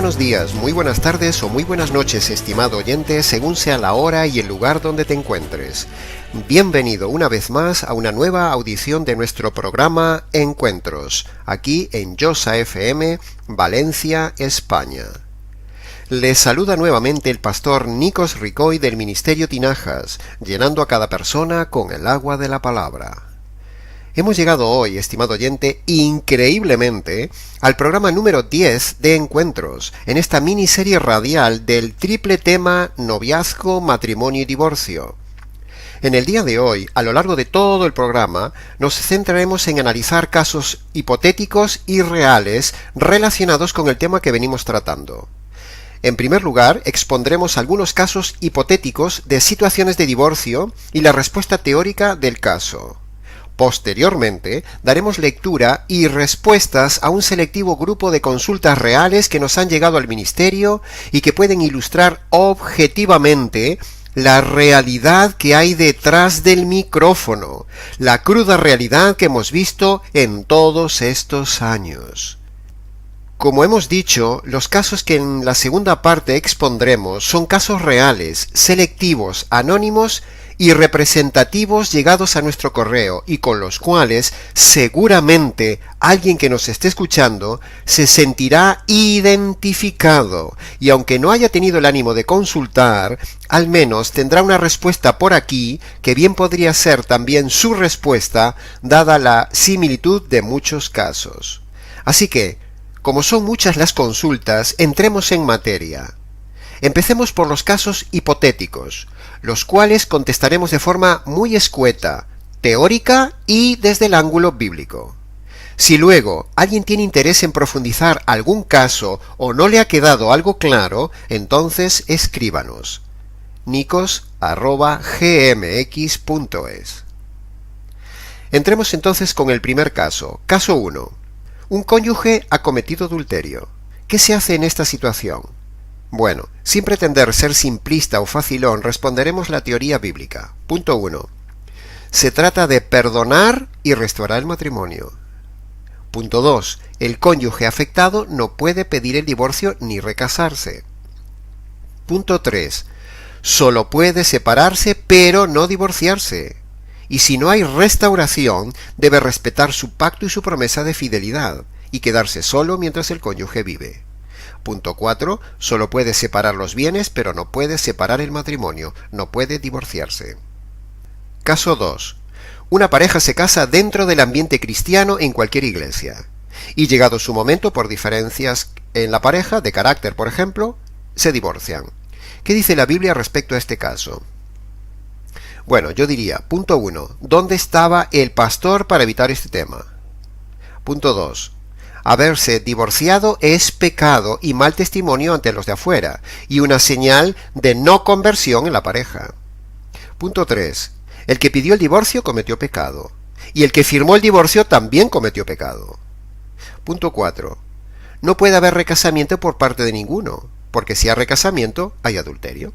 buenos días, muy buenas tardes o muy buenas noches, estimado oyente, según sea la hora y el lugar donde te encuentres. Bienvenido una vez más a una nueva audición de nuestro programa Encuentros, aquí en Josa FM, Valencia, España. Les saluda nuevamente el pastor Nikos Ricoy del Ministerio Tinajas, llenando a cada persona con el agua de la palabra. Hemos llegado hoy, estimado oyente, increíblemente, al programa número 10 de Encuentros, en esta miniserie radial del triple tema noviazgo, matrimonio y divorcio. En el día de hoy, a lo largo de todo el programa, nos centraremos en analizar casos hipotéticos y reales relacionados con el tema que venimos tratando. En primer lugar, expondremos algunos casos hipotéticos de situaciones de divorcio y la respuesta teórica del caso. Posteriormente, daremos lectura y respuestas a un selectivo grupo de consultas reales que nos han llegado al ministerio y que pueden ilustrar objetivamente la realidad que hay detrás del micrófono, la cruda realidad que hemos visto en todos estos años. Como hemos dicho, los casos que en la segunda parte expondremos son casos reales, selectivos, anónimos y representativos llegados a nuestro correo y con los cuales seguramente alguien que nos esté escuchando se sentirá identificado y aunque no haya tenido el ánimo de consultar, al menos tendrá una respuesta por aquí que bien podría ser también su respuesta dada la similitud de muchos casos. Así que, como son muchas las consultas, entremos en materia. Empecemos por los casos hipotéticos, los cuales contestaremos de forma muy escueta, teórica y desde el ángulo bíblico. Si luego alguien tiene interés en profundizar algún caso o no le ha quedado algo claro, entonces escríbanos. nikos@gmx.es. Entremos entonces con el primer caso. Caso 1. Un cónyuge ha cometido adulterio. ¿Qué se hace en esta situación? Bueno, sin pretender ser simplista o facilón, responderemos la teoría bíblica. Punto 1. Se trata de perdonar y restaurar el matrimonio. Punto 2. El cónyuge afectado no puede pedir el divorcio ni recasarse. Punto 3. Solo puede separarse pero no divorciarse. Y si no hay restauración, debe respetar su pacto y su promesa de fidelidad y quedarse solo mientras el cónyuge vive. Punto 4. Solo puede separar los bienes, pero no puede separar el matrimonio, no puede divorciarse. Caso 2. Una pareja se casa dentro del ambiente cristiano en cualquier iglesia. Y llegado su momento, por diferencias en la pareja, de carácter por ejemplo, se divorcian. ¿Qué dice la Biblia respecto a este caso? Bueno, yo diría, punto 1. ¿Dónde estaba el pastor para evitar este tema? Punto 2. Haberse divorciado es pecado y mal testimonio ante los de afuera, y una señal de no conversión en la pareja. Punto 3. El que pidió el divorcio cometió pecado, y el que firmó el divorcio también cometió pecado. Punto 4. No puede haber recasamiento por parte de ninguno, porque si hay recasamiento, hay adulterio.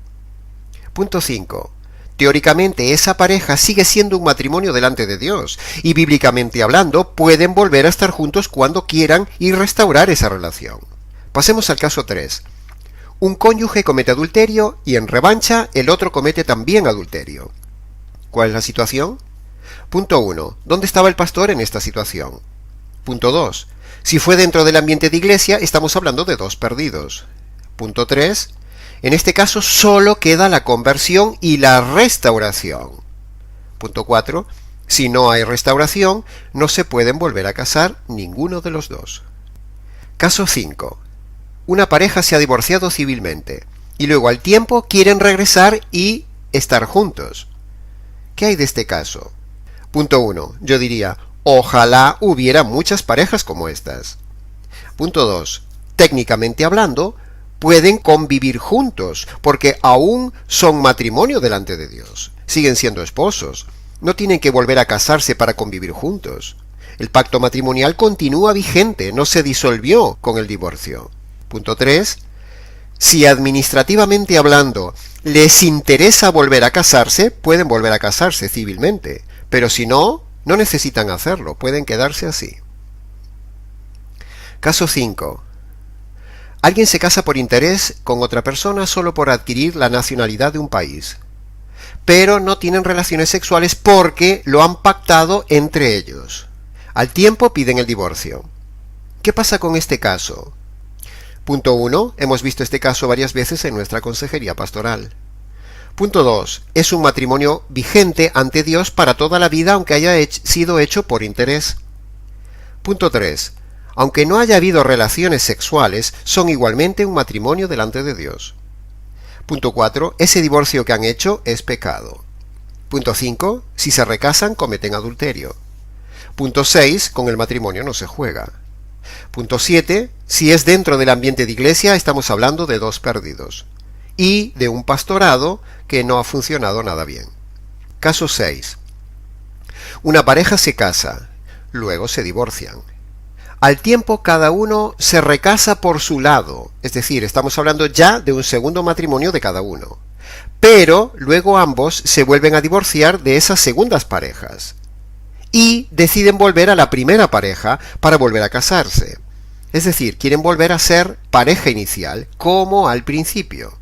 Punto 5. Teóricamente esa pareja sigue siendo un matrimonio delante de Dios y bíblicamente hablando pueden volver a estar juntos cuando quieran y restaurar esa relación. Pasemos al caso 3. Un cónyuge comete adulterio y en revancha el otro comete también adulterio. ¿Cuál es la situación? Punto 1. ¿Dónde estaba el pastor en esta situación? Punto 2. Si fue dentro del ambiente de iglesia estamos hablando de dos perdidos. Punto 3. En este caso solo queda la conversión y la restauración. Punto 4. Si no hay restauración, no se pueden volver a casar ninguno de los dos. Caso 5. Una pareja se ha divorciado civilmente y luego al tiempo quieren regresar y estar juntos. ¿Qué hay de este caso? Punto 1. Yo diría, ojalá hubiera muchas parejas como estas. Punto 2. Técnicamente hablando, pueden convivir juntos, porque aún son matrimonio delante de Dios. Siguen siendo esposos. No tienen que volver a casarse para convivir juntos. El pacto matrimonial continúa vigente, no se disolvió con el divorcio. Punto 3. Si administrativamente hablando les interesa volver a casarse, pueden volver a casarse civilmente. Pero si no, no necesitan hacerlo, pueden quedarse así. Caso 5. Alguien se casa por interés con otra persona solo por adquirir la nacionalidad de un país, pero no tienen relaciones sexuales porque lo han pactado entre ellos. Al tiempo piden el divorcio. ¿Qué pasa con este caso? Punto 1. Hemos visto este caso varias veces en nuestra consejería pastoral. Punto 2. Es un matrimonio vigente ante Dios para toda la vida aunque haya sido hecho por interés. Punto 3. Aunque no haya habido relaciones sexuales, son igualmente un matrimonio delante de Dios. Punto 4. Ese divorcio que han hecho es pecado. Punto 5. Si se recasan, cometen adulterio. Punto 6. Con el matrimonio no se juega. Punto 7. Si es dentro del ambiente de iglesia, estamos hablando de dos perdidos. Y de un pastorado que no ha funcionado nada bien. Caso 6. Una pareja se casa, luego se divorcian. Al tiempo cada uno se recasa por su lado, es decir, estamos hablando ya de un segundo matrimonio de cada uno. Pero luego ambos se vuelven a divorciar de esas segundas parejas y deciden volver a la primera pareja para volver a casarse. Es decir, quieren volver a ser pareja inicial como al principio.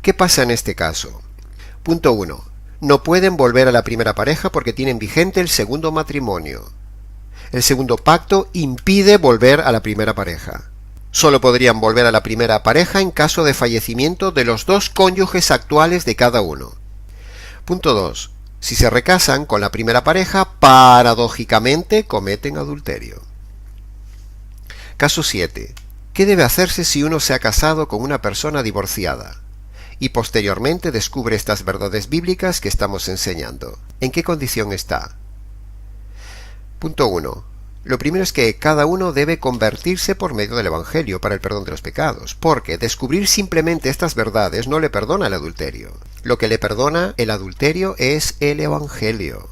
¿Qué pasa en este caso? Punto 1. No pueden volver a la primera pareja porque tienen vigente el segundo matrimonio. El segundo pacto impide volver a la primera pareja. Solo podrían volver a la primera pareja en caso de fallecimiento de los dos cónyuges actuales de cada uno. Punto 2. Si se recasan con la primera pareja, paradójicamente cometen adulterio. Caso 7. ¿Qué debe hacerse si uno se ha casado con una persona divorciada y posteriormente descubre estas verdades bíblicas que estamos enseñando? ¿En qué condición está? Punto 1. Lo primero es que cada uno debe convertirse por medio del Evangelio para el perdón de los pecados, porque descubrir simplemente estas verdades no le perdona el adulterio. Lo que le perdona el adulterio es el Evangelio.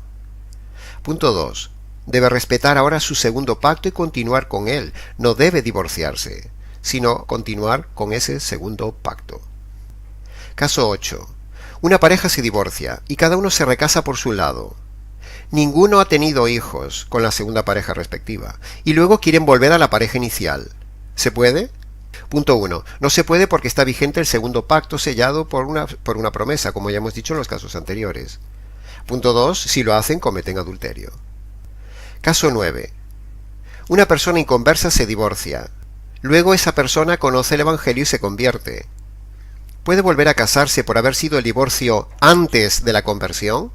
Punto 2. Debe respetar ahora su segundo pacto y continuar con él. No debe divorciarse, sino continuar con ese segundo pacto. Caso 8. Una pareja se divorcia y cada uno se recasa por su lado. Ninguno ha tenido hijos con la segunda pareja respectiva y luego quieren volver a la pareja inicial. ¿Se puede? Punto 1. No se puede porque está vigente el segundo pacto sellado por una promesa, como ya hemos dicho en los casos anteriores. Punto 2. Si lo hacen, cometen adulterio. Caso 9. Una persona inconversa se divorcia. Luego esa persona conoce el Evangelio y se convierte. ¿Puede volver a casarse por haber sido el divorcio antes de la conversión?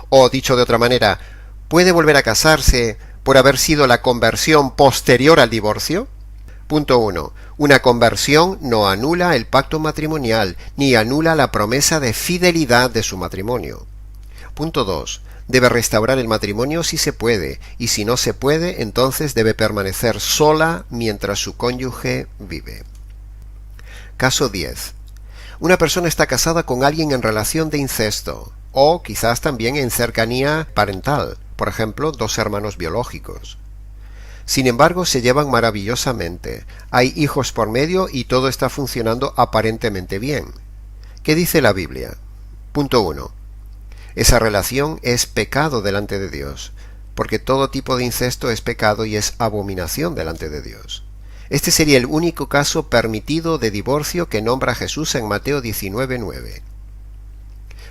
O, dicho de otra manera, ¿puede volver a casarse por haber sido la conversión posterior al divorcio? Punto 1. Una conversión no anula el pacto matrimonial, ni anula la promesa de fidelidad de su matrimonio. Punto 2. Debe restaurar el matrimonio si se puede, y si no se puede, entonces debe permanecer sola mientras su cónyuge vive. Caso 10. Una persona está casada con alguien en relación de incesto, o quizás también en cercanía parental, por ejemplo, dos hermanos biológicos. Sin embargo, se llevan maravillosamente, hay hijos por medio y todo está funcionando aparentemente bien. ¿Qué dice la Biblia? Punto 1. Esa relación es pecado delante de Dios, porque todo tipo de incesto es pecado y es abominación delante de Dios. Este sería el único caso permitido de divorcio que nombra Jesús en Mateo 19:9.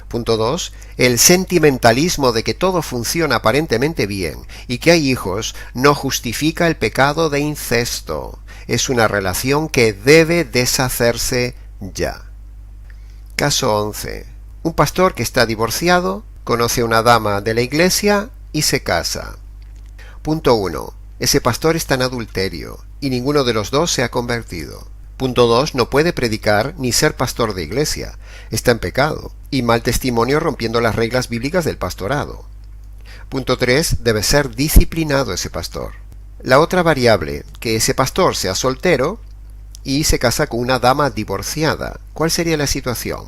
Punto 2. El sentimentalismo de que todo funciona aparentemente bien y que hay hijos no justifica el pecado de incesto. Es una relación que debe deshacerse ya. Caso 11. Un pastor que está divorciado conoce a una dama de la iglesia y se casa. Punto 1. Ese pastor está en adulterio y ninguno de los dos se ha convertido. Punto 2. No puede predicar ni ser pastor de iglesia. Está en pecado y mal testimonio rompiendo las reglas bíblicas del pastorado. Punto 3. Debe ser disciplinado ese pastor. La otra variable, que ese pastor sea soltero y se casa con una dama divorciada. ¿Cuál sería la situación?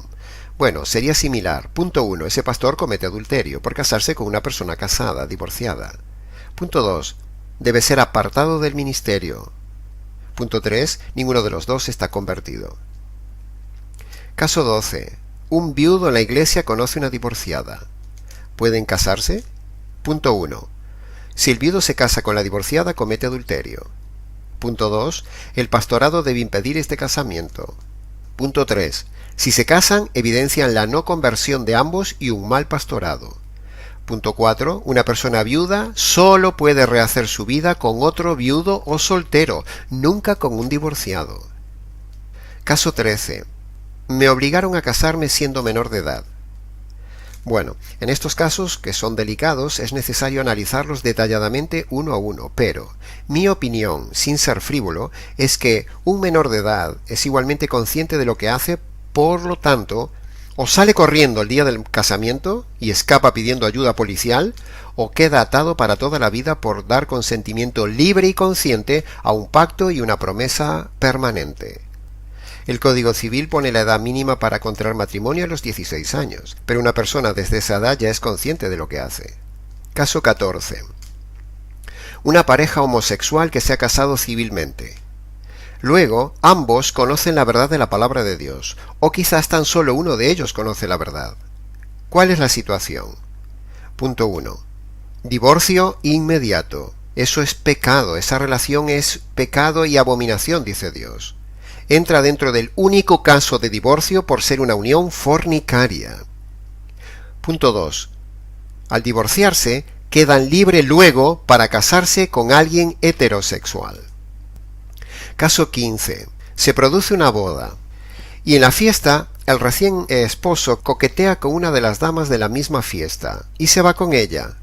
Bueno, sería similar. Punto 1. Ese pastor comete adulterio por casarse con una persona casada, divorciada. Punto 2. Debe ser apartado del ministerio. Punto 3. Ninguno de los dos está convertido. Caso 12. Un viudo en la iglesia conoce una divorciada. ¿Pueden casarse? Punto 1. Si el viudo se casa con la divorciada, comete adulterio. Punto 2. El pastorado debe impedir este casamiento. Punto 3. Si se casan, evidencian la no conversión de ambos y un mal pastorado. Punto 4. Una persona viuda solo puede rehacer su vida con otro viudo o soltero, nunca con un divorciado. Caso 13. Me obligaron a casarme siendo menor de edad. Bueno, en estos casos, que son delicados, es necesario analizarlos detalladamente uno a uno, pero mi opinión, sin ser frívolo, es que un menor de edad es igualmente consciente de lo que hace, por lo tanto, o sale corriendo el día del casamiento y escapa pidiendo ayuda policial, o queda atado para toda la vida por dar consentimiento libre y consciente a un pacto y una promesa permanente. El Código Civil pone la edad mínima para contraer matrimonio a los 16 años, pero una persona desde esa edad ya es consciente de lo que hace. Caso 14. Una pareja homosexual que se ha casado civilmente. Luego, ambos conocen la verdad de la palabra de Dios, o quizás tan solo uno de ellos conoce la verdad. ¿Cuál es la situación? Punto 1. Divorcio inmediato. Eso es pecado, esa relación es pecado y abominación, dice Dios. Entra dentro del único caso de divorcio por ser una unión fornicaria. Punto 2. Al divorciarse, quedan libres luego para casarse con alguien heterosexual. Caso 15. Se produce una boda, y en la fiesta el recién esposo coquetea con una de las damas de la misma fiesta, y se va con ella.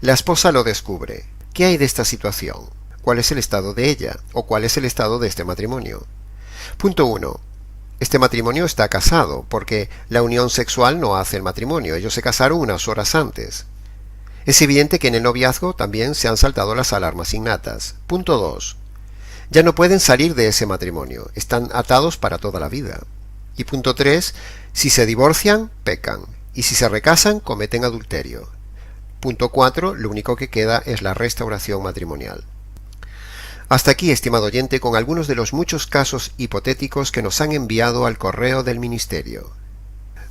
La esposa lo descubre. ¿Qué hay de esta situación? ¿Cuál es el estado de ella? ¿O cuál es el estado de este matrimonio? Punto 1. Este matrimonio está casado, porque la unión sexual no hace el matrimonio. Ellos se casaron unas horas antes. Es evidente que en el noviazgo también se han saltado las alarmas innatas. Punto 2. Ya no pueden salir de ese matrimonio. Están atados para toda la vida. Y punto 3. Si se divorcian, pecan. Y si se recasan, cometen adulterio. Punto 4. Lo único que queda es la restauración matrimonial. Hasta aquí, estimado oyente, con algunos de los muchos casos hipotéticos que nos han enviado al correo del ministerio.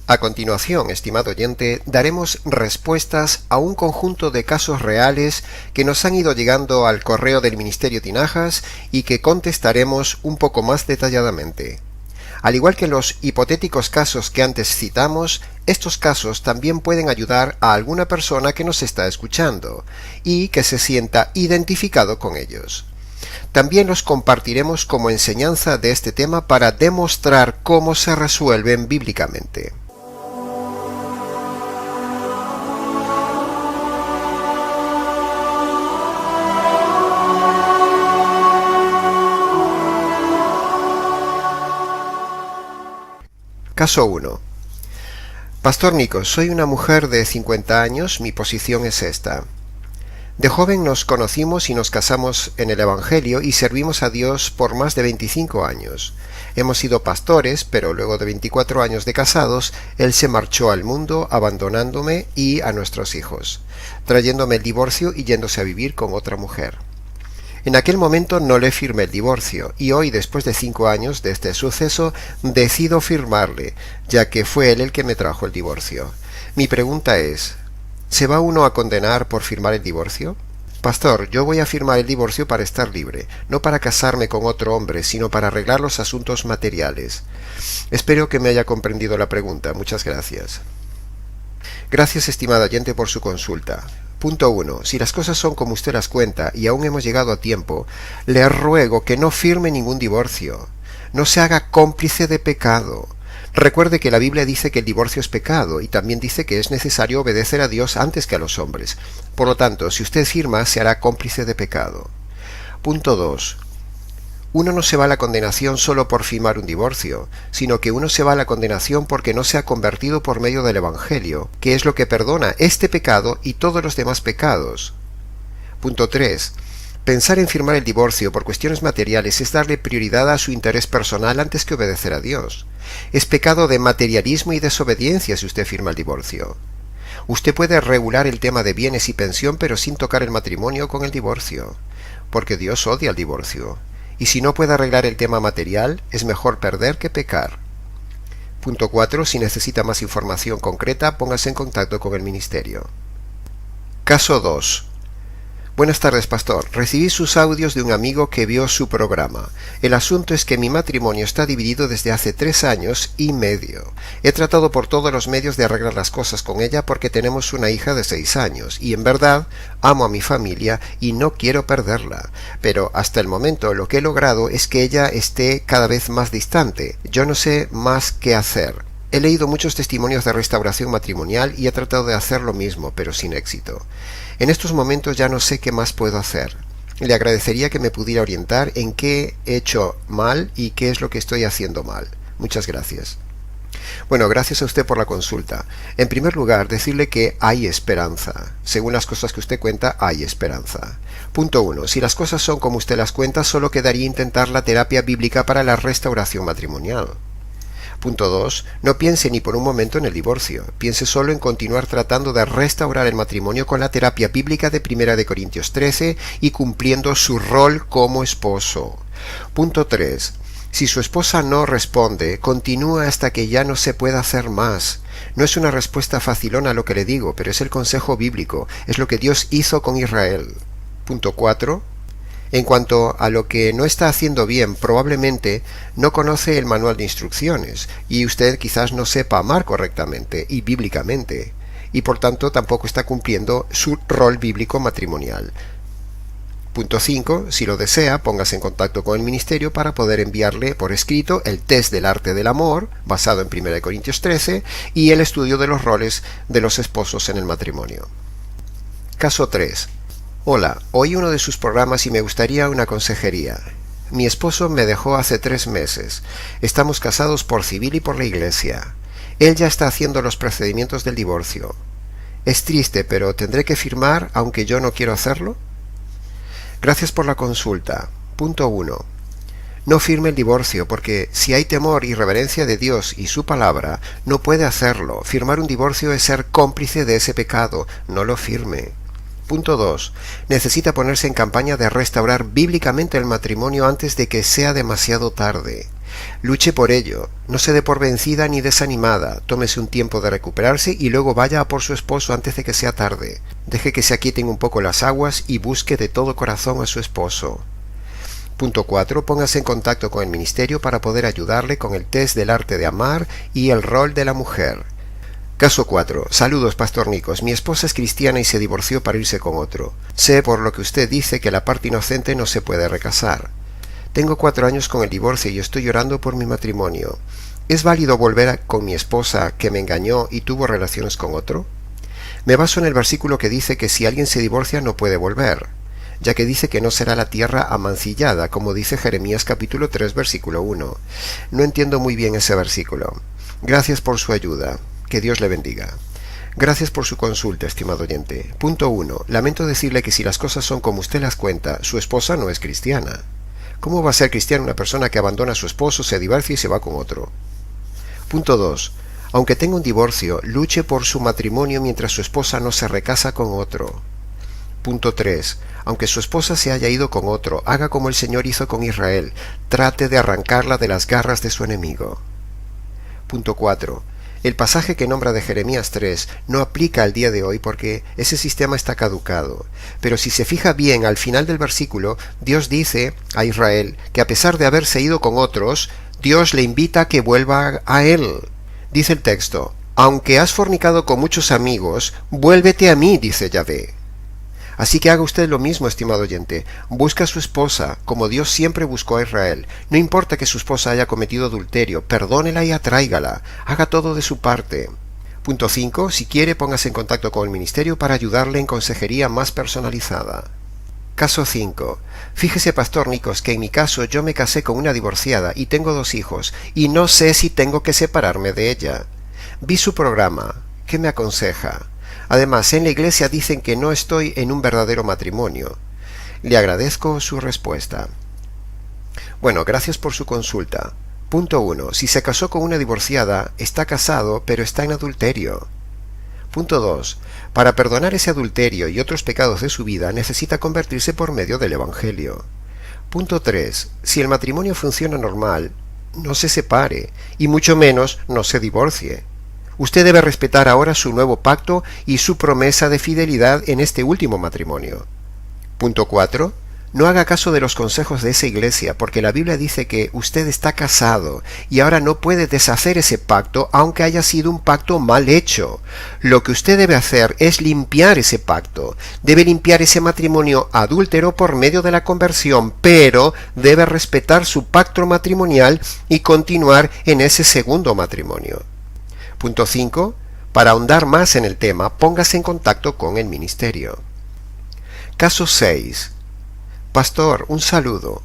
A continuación, estimado oyente, daremos respuestas a un conjunto de casos reales que nos han ido llegando al correo del Ministerio Tinajas y que contestaremos un poco más detalladamente. Al igual que los hipotéticos casos que antes citamos, estos casos también pueden ayudar a alguna persona que nos está escuchando y que se sienta identificado con ellos. También los compartiremos como enseñanza de este tema para demostrar cómo se resuelven bíblicamente. Caso 1. Pastor Nico, soy una mujer de 50 años, mi posición es esta. De joven nos conocimos y nos casamos en el Evangelio y servimos a Dios por más de 25 años. Hemos sido pastores, pero luego de 24 años de casados, él se marchó al mundo abandonándome y a nuestros hijos, trayéndome el divorcio y yéndose a vivir con otra mujer. En aquel momento no le firmé el divorcio y hoy, después de 5 años de este suceso, decido firmarle, ya que fue él el que me trajo el divorcio. Mi pregunta es, ¿se va uno a condenar por firmar el divorcio? Pastor, yo voy a firmar el divorcio para estar libre, no para casarme con otro hombre, sino para arreglar los asuntos materiales. Espero que me haya comprendido la pregunta. Muchas gracias. Gracias, estimado oyente, por su consulta. Punto 1. Si las cosas son como usted las cuenta y aún hemos llegado a tiempo, le ruego que no firme ningún divorcio. No se haga cómplice de pecado. Recuerde que la Biblia dice que el divorcio es pecado y también dice que es necesario obedecer a Dios antes que a los hombres. Por lo tanto, si usted firma, se hará cómplice de pecado. Punto 2. Uno no se va a la condenación solo por firmar un divorcio, sino que uno se va a la condenación porque no se ha convertido por medio del Evangelio, que es lo que perdona este pecado y todos los demás pecados. Punto 3. Pensar en firmar el divorcio por cuestiones materiales es darle prioridad a su interés personal antes que obedecer a Dios. Es pecado de materialismo y desobediencia si usted firma el divorcio. Usted puede regular el tema de bienes y pensión, pero sin tocar el matrimonio con el divorcio, porque Dios odia el divorcio. Y si no puede arreglar el tema material, es mejor perder que pecar. Punto 4. Si necesita más información concreta, póngase en contacto con el ministerio. Caso 2. Buenas tardes, pastor. Recibí sus audios de un amigo que vio su programa. El asunto es que mi matrimonio está dividido desde hace 3 años y medio. He tratado por todos los medios de arreglar las cosas con ella porque tenemos una hija de 6 años y en verdad amo a mi familia y no quiero perderla. Pero hasta el momento lo que he logrado es que ella esté cada vez más distante. Yo no sé más qué hacer. He leído muchos testimonios de restauración matrimonial y he tratado de hacer lo mismo, pero sin éxito. En estos momentos ya no sé qué más puedo hacer. Le agradecería que me pudiera orientar en qué he hecho mal y qué es lo que estoy haciendo mal. Muchas gracias. Bueno, gracias a usted por la consulta. En primer lugar, decirle que hay esperanza. Según las cosas que usted cuenta, hay esperanza. Punto 1. Si las cosas son como usted las cuenta, solo quedaría intentar la terapia bíblica para la restauración matrimonial. Punto 2. No piense ni por un momento en el divorcio. Piense solo en continuar tratando de restaurar el matrimonio con la terapia bíblica de 1 de Corintios 13 y cumpliendo su rol como esposo. Punto 3. Si su esposa no responde, continúa hasta que ya no se pueda hacer más. No es una respuesta facilona lo que le digo, pero es el consejo bíblico. Es lo que Dios hizo con Israel. Punto 4. En cuanto a lo que no está haciendo bien, probablemente no conoce el manual de instrucciones y usted quizás no sepa amar correctamente y bíblicamente y por tanto tampoco está cumpliendo su rol bíblico matrimonial. Punto 5. Si lo desea, póngase en contacto con el ministerio para poder enviarle por escrito el test del arte del amor, basado en 1 Corintios 13, y el estudio de los roles de los esposos en el matrimonio. Caso 3. Hola, oí uno de sus programas y me gustaría una consejería. Mi esposo me dejó hace 3 meses. Estamos casados por civil y por la iglesia. Él ya está haciendo los procedimientos del divorcio. Es triste, pero ¿tendré que firmar aunque yo no quiero hacerlo? Gracias por la consulta. Punto 1. No firme el divorcio porque si hay temor y reverencia de Dios y su palabra, no puede hacerlo. Firmar un divorcio es ser cómplice de ese pecado. No lo firme. Punto 2. Necesita ponerse en campaña de restaurar bíblicamente el matrimonio antes de que sea demasiado tarde. Luche por ello. No se dé por vencida ni desanimada. Tómese un tiempo de recuperarse y luego vaya a por su esposo antes de que sea tarde. Deje que se aquieten un poco las aguas y busque de todo corazón a su esposo. Punto 4. Póngase en contacto con el ministerio para poder ayudarle con el test del arte de amar y el rol de la mujer. Caso 4. Saludos, Pastor Nicos. Mi esposa es cristiana y se divorció para irse con otro. Sé por lo que usted dice que la parte inocente no se puede recasar. Tengo 4 años con el divorcio y estoy llorando por mi matrimonio. ¿Es válido volver con mi esposa que me engañó y tuvo relaciones con otro? Me baso en el versículo que dice que si alguien se divorcia no puede volver, ya que dice que no será la tierra amancillada, como dice Jeremías capítulo 3, versículo 1. No entiendo muy bien ese versículo. Gracias por su ayuda. Que Dios le bendiga. Gracias por su consulta, estimado oyente. Punto 1. Lamento decirle que si las cosas son como usted las cuenta, su esposa no es cristiana. ¿Cómo va a ser cristiana una persona que abandona a su esposo, se divorcia y se va con otro? Punto 2. Aunque tenga un divorcio, luche por su matrimonio mientras su esposa no se recasa con otro. Punto 3. Aunque su esposa se haya ido con otro, haga como el Señor hizo con Israel. Trate de arrancarla de las garras de su enemigo. Punto 4. El pasaje que nombra de Jeremías 3 no aplica al día de hoy porque ese sistema está caducado. Pero si se fija bien al final del versículo, Dios dice a Israel que a pesar de haberse ido con otros, Dios le invita a que vuelva a él. Dice el texto, aunque has fornicado con muchos amigos, vuélvete a mí, dice Yahvé. Así que haga usted lo mismo, estimado oyente. Busca a su esposa, como Dios siempre buscó a Israel. No importa que su esposa haya cometido adulterio, perdónela y atráigala. Haga todo de su parte. Punto 5. Si quiere, póngase en contacto con el ministerio para ayudarle en consejería más personalizada. Caso 5. Fíjese, Pastor Nicos, que en mi caso yo me casé con una divorciada y tengo 2 hijos, y no sé si tengo que separarme de ella. Vi su programa. ¿Qué me aconseja? Además, en la iglesia dicen que no estoy en un verdadero matrimonio. Le agradezco su respuesta. Bueno, gracias por su consulta. Punto 1. Si se casó con una divorciada, está casado, pero está en adulterio. Punto 2. Para perdonar ese adulterio y otros pecados de su vida, necesita convertirse por medio del Evangelio. Punto 3. Si el matrimonio funciona normal, no se separe, y mucho menos no se divorcie. Usted debe respetar ahora su nuevo pacto y su promesa de fidelidad en este último matrimonio. Punto 4. No haga caso de los consejos de esa iglesia, porque la Biblia dice que usted está casado y ahora no puede deshacer ese pacto, aunque haya sido un pacto mal hecho. Lo que usted debe hacer es limpiar ese pacto. Debe limpiar ese matrimonio adúltero por medio de la conversión, pero debe respetar su pacto matrimonial y continuar en ese segundo matrimonio. Punto 5. Para ahondar más en el tema, póngase en contacto con el ministerio. Caso 6. Pastor, un saludo.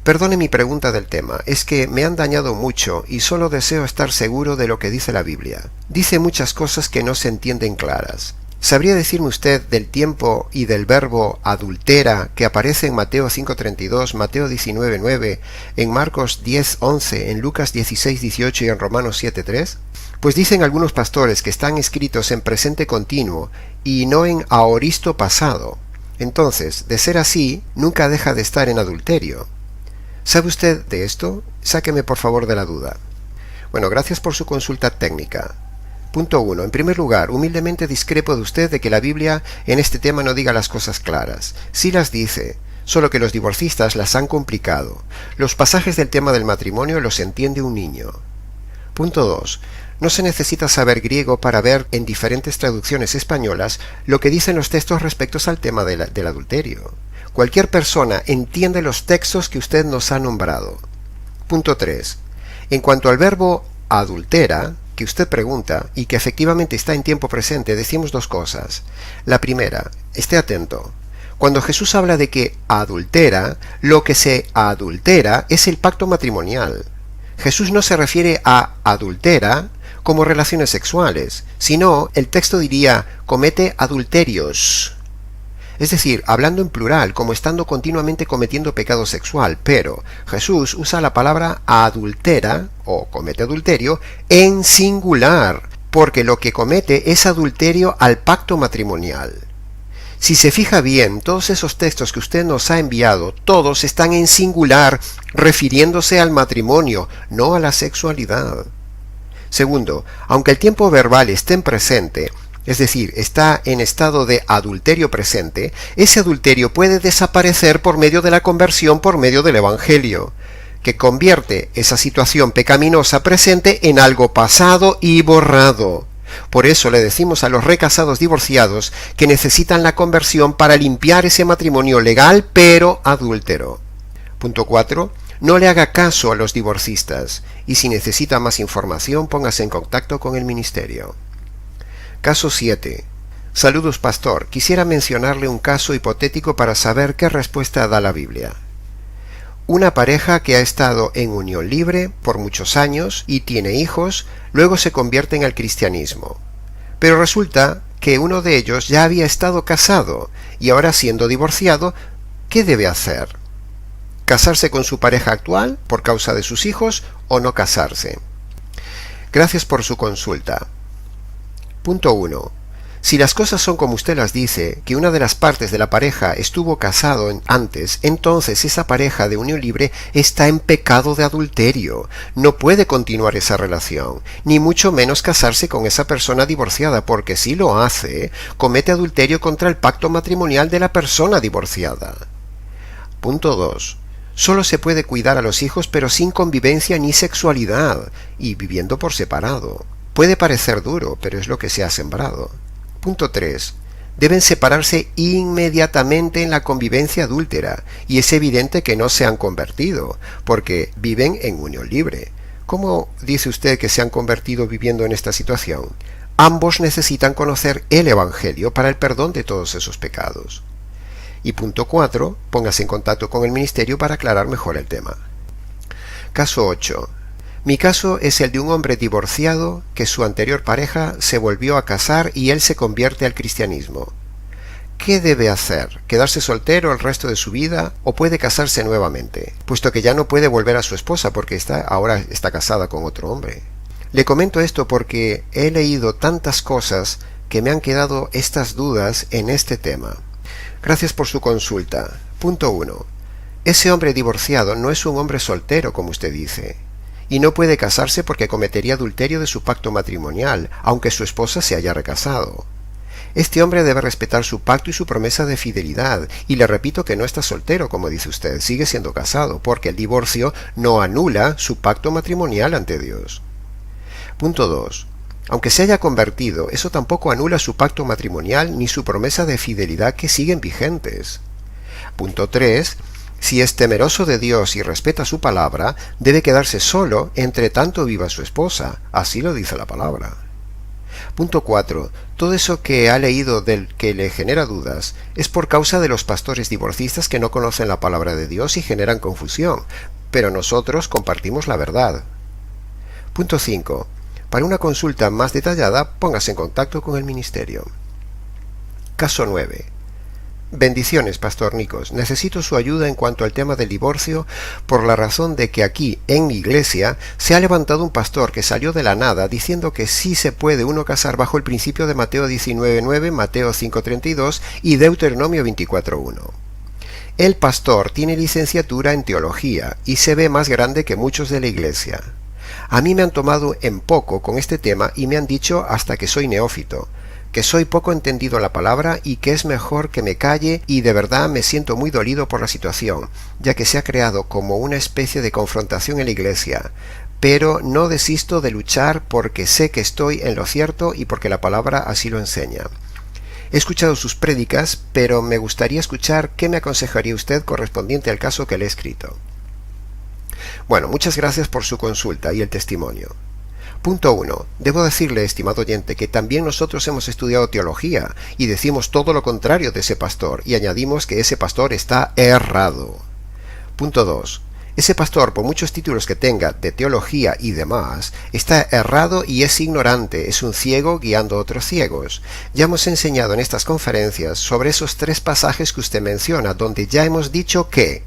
Perdone mi pregunta del tema, es que me han dañado mucho y solo deseo estar seguro de lo que dice la Biblia. Dice muchas cosas que no se entienden claras. ¿Sabría decirme usted del tiempo y del verbo adultera que aparece en Mateo 5:32, Mateo 19:9, en Marcos 10:11, en Lucas 16:18 y en Romanos 7:3? Pues dicen algunos pastores que están escritos en presente continuo y no en aoristo pasado. Entonces, de ser así, nunca deja de estar en adulterio. ¿Sabe usted de esto? Sáqueme por favor de la duda. Bueno, gracias por su consulta técnica. Punto 1. En primer lugar, humildemente discrepo de usted de que la Biblia en este tema no diga las cosas claras. Sí las dice, solo que los divorcistas las han complicado. Los pasajes del tema del matrimonio los entiende un niño. Punto 2. No se necesita saber griego para ver en diferentes traducciones españolas lo que dicen los textos respecto al tema del adulterio. Cualquier persona entiende los textos que usted nos ha nombrado. Punto 3. En cuanto al verbo adultera, que usted pregunta y que efectivamente está en tiempo presente, decimos dos cosas. La primera, esté atento. Cuando Jesús habla de que adultera, lo que se adultera es el pacto matrimonial. Jesús no se refiere a adultera como relaciones sexuales, sino el texto diría comete adulterios. Es decir, hablando en plural, como estando continuamente cometiendo pecado sexual, pero Jesús usa la palabra adultera o comete adulterio en singular, porque lo que comete es adulterio al pacto matrimonial. Si se fija bien, todos esos textos que usted nos ha enviado, todos están en singular, refiriéndose al matrimonio, no a la sexualidad. Segundo, aunque el tiempo verbal esté en presente, es decir, está en estado de adulterio presente, ese adulterio puede desaparecer por medio de la conversión, por medio del Evangelio, que convierte esa situación pecaminosa presente en algo pasado y borrado. Por eso le decimos a los recasados divorciados que necesitan la conversión para limpiar ese matrimonio legal pero adúltero. Punto 4. No le haga caso a los divorcistas y si necesita más información póngase en contacto con el ministerio. Caso 7. Saludos, pastor. Quisiera mencionarle un caso hipotético para saber qué respuesta da la Biblia. Una pareja que ha estado en unión libre por muchos años y tiene hijos, luego se convierten al cristianismo. Pero resulta que uno de ellos ya había estado casado y ahora siendo divorciado, ¿qué debe hacer? ¿Casarse con su pareja actual por causa de sus hijos o no casarse? Gracias por su consulta. Punto 1. Si las cosas son como usted las dice, que una de las partes de la pareja estuvo casado antes, entonces esa pareja de unión libre está en pecado de adulterio. No puede continuar esa relación, ni mucho menos casarse con esa persona divorciada, porque si lo hace, comete adulterio contra el pacto matrimonial de la persona divorciada. Punto 2. Solo se puede cuidar a los hijos pero sin convivencia ni sexualidad, y viviendo por separado. Puede parecer duro, pero es lo que se ha sembrado. Punto 3. Deben separarse inmediatamente en la convivencia adúltera, y es evidente que no se han convertido, porque viven en unión libre. ¿Cómo dice usted que se han convertido viviendo en esta situación? Ambos necesitan conocer el Evangelio para el perdón de todos esos pecados. Y punto 4. Póngase en contacto con el ministerio para aclarar mejor el tema. Caso 8. Mi caso es el de un hombre divorciado que su anterior pareja se volvió a casar y él se convierte al cristianismo. ¿Qué debe hacer? ¿Quedarse soltero el resto de su vida o puede casarse nuevamente? Puesto que ya no puede volver a su esposa porque ahora está casada con otro hombre. Le comento esto porque he leído tantas cosas que me han quedado estas dudas en este tema. Gracias por su consulta. Punto 1. Ese hombre divorciado no es un hombre soltero como usted dice. Y no puede casarse porque cometería adulterio de su pacto matrimonial, aunque su esposa se haya recasado. Este hombre debe respetar su pacto y su promesa de fidelidad, y le repito que no está soltero, como dice usted, sigue siendo casado, porque el divorcio no anula su pacto matrimonial ante Dios. Punto 2. Aunque se haya convertido, eso tampoco anula su pacto matrimonial ni su promesa de fidelidad que siguen vigentes. Punto 3. Si es temeroso de Dios y respeta su palabra, debe quedarse solo entre tanto viva su esposa, así lo dice la palabra. Punto 4. Todo eso que ha leído del que le genera dudas es por causa de los pastores divorcistas que no conocen la palabra de Dios y generan confusión, pero nosotros compartimos la verdad. Punto 5. Para una consulta más detallada, póngase en contacto con el ministerio. Caso 9. Bendiciones, Pastor Nicos. Necesito su ayuda en cuanto al tema del divorcio por la razón de que aquí, en mi iglesia, se ha levantado un pastor que salió de la nada diciendo que sí se puede uno casar bajo el principio de Mateo 19:9, Mateo 5:32 y Deuteronomio 24:1. El pastor tiene licenciatura en teología y se ve más grande que muchos de la iglesia. A mí me han tomado en poco con este tema y me han dicho hasta que soy neófito, que soy poco entendido en la palabra y que es mejor que me calle, y de verdad me siento muy dolido por la situación, ya que se ha creado como una especie de confrontación en la iglesia, pero no desisto de luchar porque sé que estoy en lo cierto y porque la palabra así lo enseña. He escuchado sus prédicas, pero me gustaría escuchar qué me aconsejaría usted correspondiente al caso que le he escrito. Bueno, muchas gracias por su consulta y el testimonio. Punto 1. Debo decirle, estimado oyente, que también nosotros hemos estudiado teología y decimos todo lo contrario de ese pastor y añadimos que ese pastor está errado. Punto 2. Ese pastor, por muchos títulos que tenga de teología y demás, está errado y es ignorante, es un ciego guiando a otros ciegos. Ya hemos enseñado en estas conferencias sobre esos 3 pasajes que usted menciona, donde ya hemos dicho que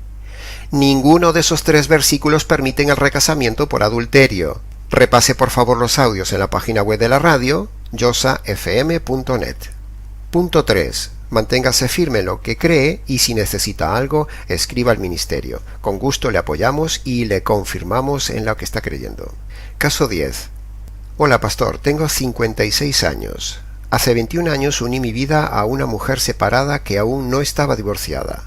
ninguno de esos 3 versículos permiten el recasamiento por adulterio. Repase por favor los audios en la página web de la radio, yosafm.net. Punto 3. Manténgase firme en lo que cree y si necesita algo, escriba al ministerio. Con gusto le apoyamos y le confirmamos en lo que está creyendo. Caso 10. Hola pastor, tengo 56 años. Hace 21 años uní mi vida a una mujer separada que aún no estaba divorciada.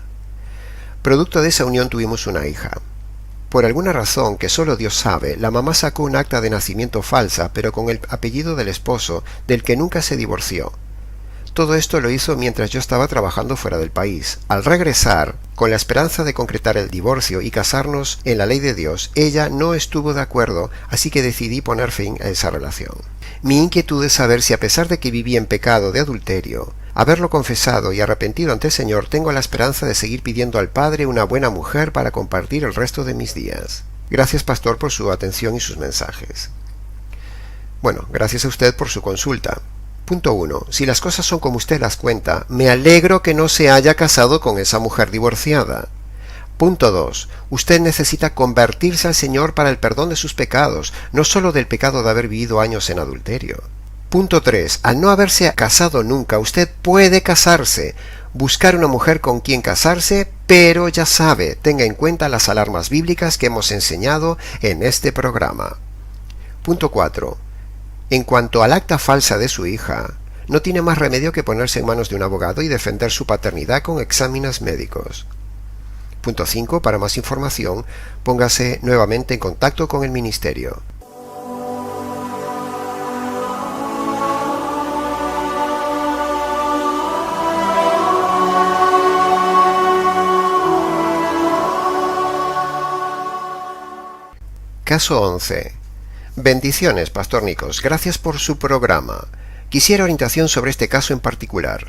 Producto de esa unión tuvimos una hija. Por alguna razón que solo Dios sabe, la mamá sacó un acta de nacimiento falsa, pero con el apellido del esposo, del que nunca se divorció. Todo esto lo hizo mientras yo estaba trabajando fuera del país. Al regresar, con la esperanza de concretar el divorcio y casarnos en la ley de Dios, ella no estuvo de acuerdo, así que decidí poner fin a esa relación. Mi inquietud es saber si a pesar de que viví en pecado de adulterio, haberlo confesado y arrepentido ante el Señor, tengo la esperanza de seguir pidiendo al Padre una buena mujer para compartir el resto de mis días. Gracias, pastor, por su atención y sus mensajes. Bueno, gracias a usted por su consulta. Punto 1. Si las cosas son como usted las cuenta, me alegro que no se haya casado con esa mujer divorciada. Punto 2. Usted necesita convertirse al Señor para el perdón de sus pecados, no solo del pecado de haber vivido años en adulterio. Punto 3. Al no haberse casado nunca, usted puede casarse, buscar una mujer con quien casarse, pero ya sabe, tenga en cuenta las alarmas bíblicas que hemos enseñado en este programa. Punto 4. En cuanto al acta falsa de su hija, no tiene más remedio que ponerse en manos de un abogado y defender su paternidad con exámenes médicos. Punto 5. Para más información, póngase nuevamente en contacto con el ministerio. Caso 11. Bendiciones, Pastor Nicos. Gracias por su programa. Quisiera orientación sobre este caso en particular.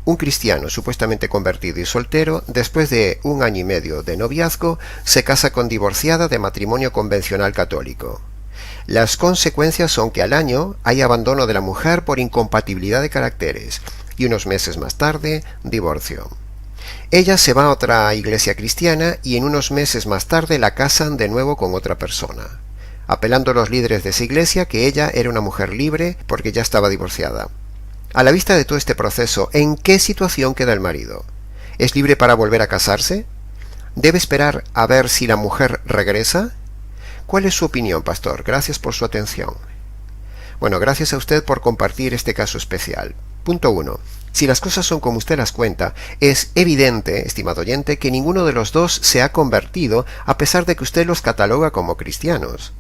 Un cristiano supuestamente convertido y soltero, después de 1 año y medio de noviazgo, se casa con divorciada de matrimonio convencional católico. Las consecuencias son que al año hay abandono de la mujer por incompatibilidad de caracteres y unos meses más tarde, divorcio. Ella se va a otra iglesia cristiana y en unos meses más tarde la casan de nuevo con otra persona, apelando a los líderes de esa iglesia que ella era una mujer libre porque ya estaba divorciada. A la vista de todo este proceso, ¿en qué situación queda el marido? ¿Es libre para volver a casarse? ¿Debe esperar a ver si la mujer regresa? ¿Cuál es su opinión, pastor? Gracias por su atención. Bueno, gracias a usted por compartir este caso especial. Punto 1. Si las cosas son como usted las cuenta, es evidente, estimado oyente, que ninguno de los dos se ha convertido a pesar de que usted los cataloga como cristianos.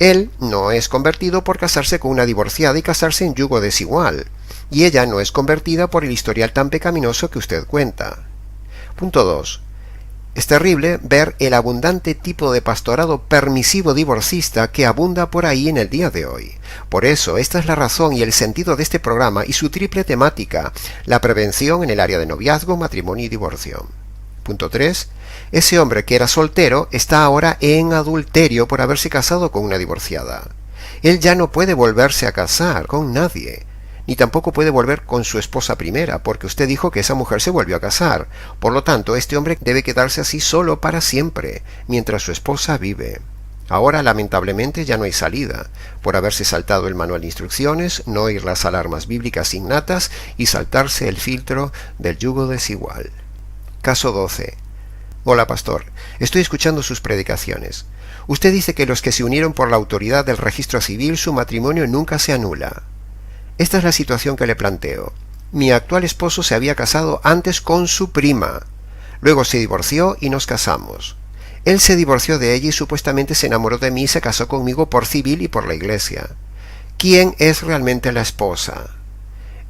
Él no es convertido por casarse con una divorciada y casarse en yugo desigual, y ella no es convertida por el historial tan pecaminoso que usted cuenta. Punto 2. Es terrible ver el abundante tipo de pastorado permisivo divorcista que abunda por ahí en el día de hoy. Por eso, esta es la razón y el sentido de este programa y su triple temática: la prevención en el área de noviazgo, matrimonio y divorcio. Punto 3. Ese hombre que era soltero está ahora en adulterio por haberse casado con una divorciada. Él ya no puede volverse a casar con nadie, ni tampoco puede volver con su esposa primera, porque usted dijo que esa mujer se volvió a casar. Por lo tanto, este hombre debe quedarse así solo para siempre, mientras su esposa vive. Ahora, lamentablemente, ya no hay salida, por haberse saltado el manual de instrucciones, no oír las alarmas bíblicas innatas y saltarse el filtro del yugo desigual. Caso 12. Hola, pastor. Estoy escuchando sus predicaciones. Usted dice que los que se unieron por la autoridad del registro civil, su matrimonio nunca se anula. Esta es la situación que le planteo. Mi actual esposo se había casado antes con su prima. Luego se divorció y nos casamos. Él se divorció de ella y supuestamente se enamoró de mí y se casó conmigo por civil y por la iglesia. ¿Quién es realmente la esposa?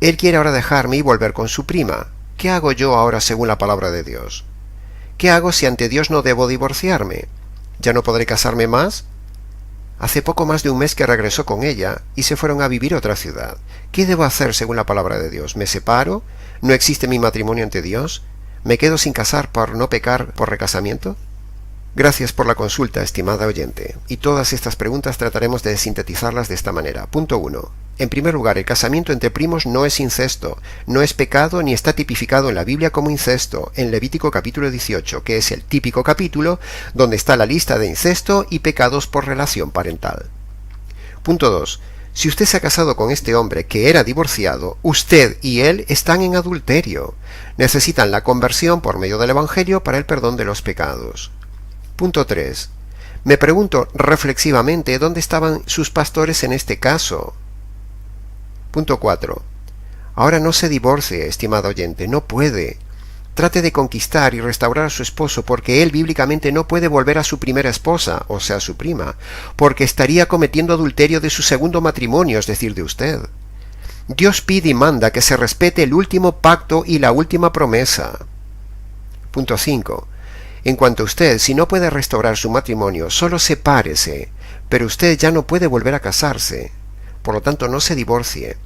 Él quiere ahora dejarme y volver con su prima. ¿Qué hago yo ahora según la palabra de Dios? ¿Qué hago si ante Dios no debo divorciarme? ¿Ya no podré casarme más? Hace poco más de un mes que regresó con ella y se fueron a vivir a otra ciudad. ¿Qué debo hacer según la palabra de Dios? ¿Me separo? ¿No existe mi matrimonio ante Dios? ¿Me quedo sin casar por no pecar por recasamiento? Gracias por la consulta, estimada oyente, y todas estas preguntas trataremos de sintetizarlas de esta manera. Punto 1. En primer lugar, el casamiento entre primos no es incesto, no es pecado ni está tipificado en la Biblia como incesto, en Levítico capítulo 18, que es el típico capítulo donde está la lista de incesto y pecados por relación parental. Punto 2. Si usted se ha casado con este hombre que era divorciado, usted y él están en adulterio. Necesitan la conversión por medio del Evangelio para el perdón de los pecados. Punto 3. Me pregunto reflexivamente dónde estaban sus pastores en este caso. Punto 4. Ahora no se divorcie, estimado oyente, no puede. Trate de conquistar y restaurar a su esposo, porque él bíblicamente no puede volver a su primera esposa, o sea, su prima, porque estaría cometiendo adulterio de su segundo matrimonio, es decir, de usted. Dios pide y manda que se respete el último pacto y la última promesa. Punto 5. En cuanto a usted, si no puede restaurar su matrimonio, solo sepárese, pero usted ya no puede volver a casarse. Por lo tanto, no se divorcie.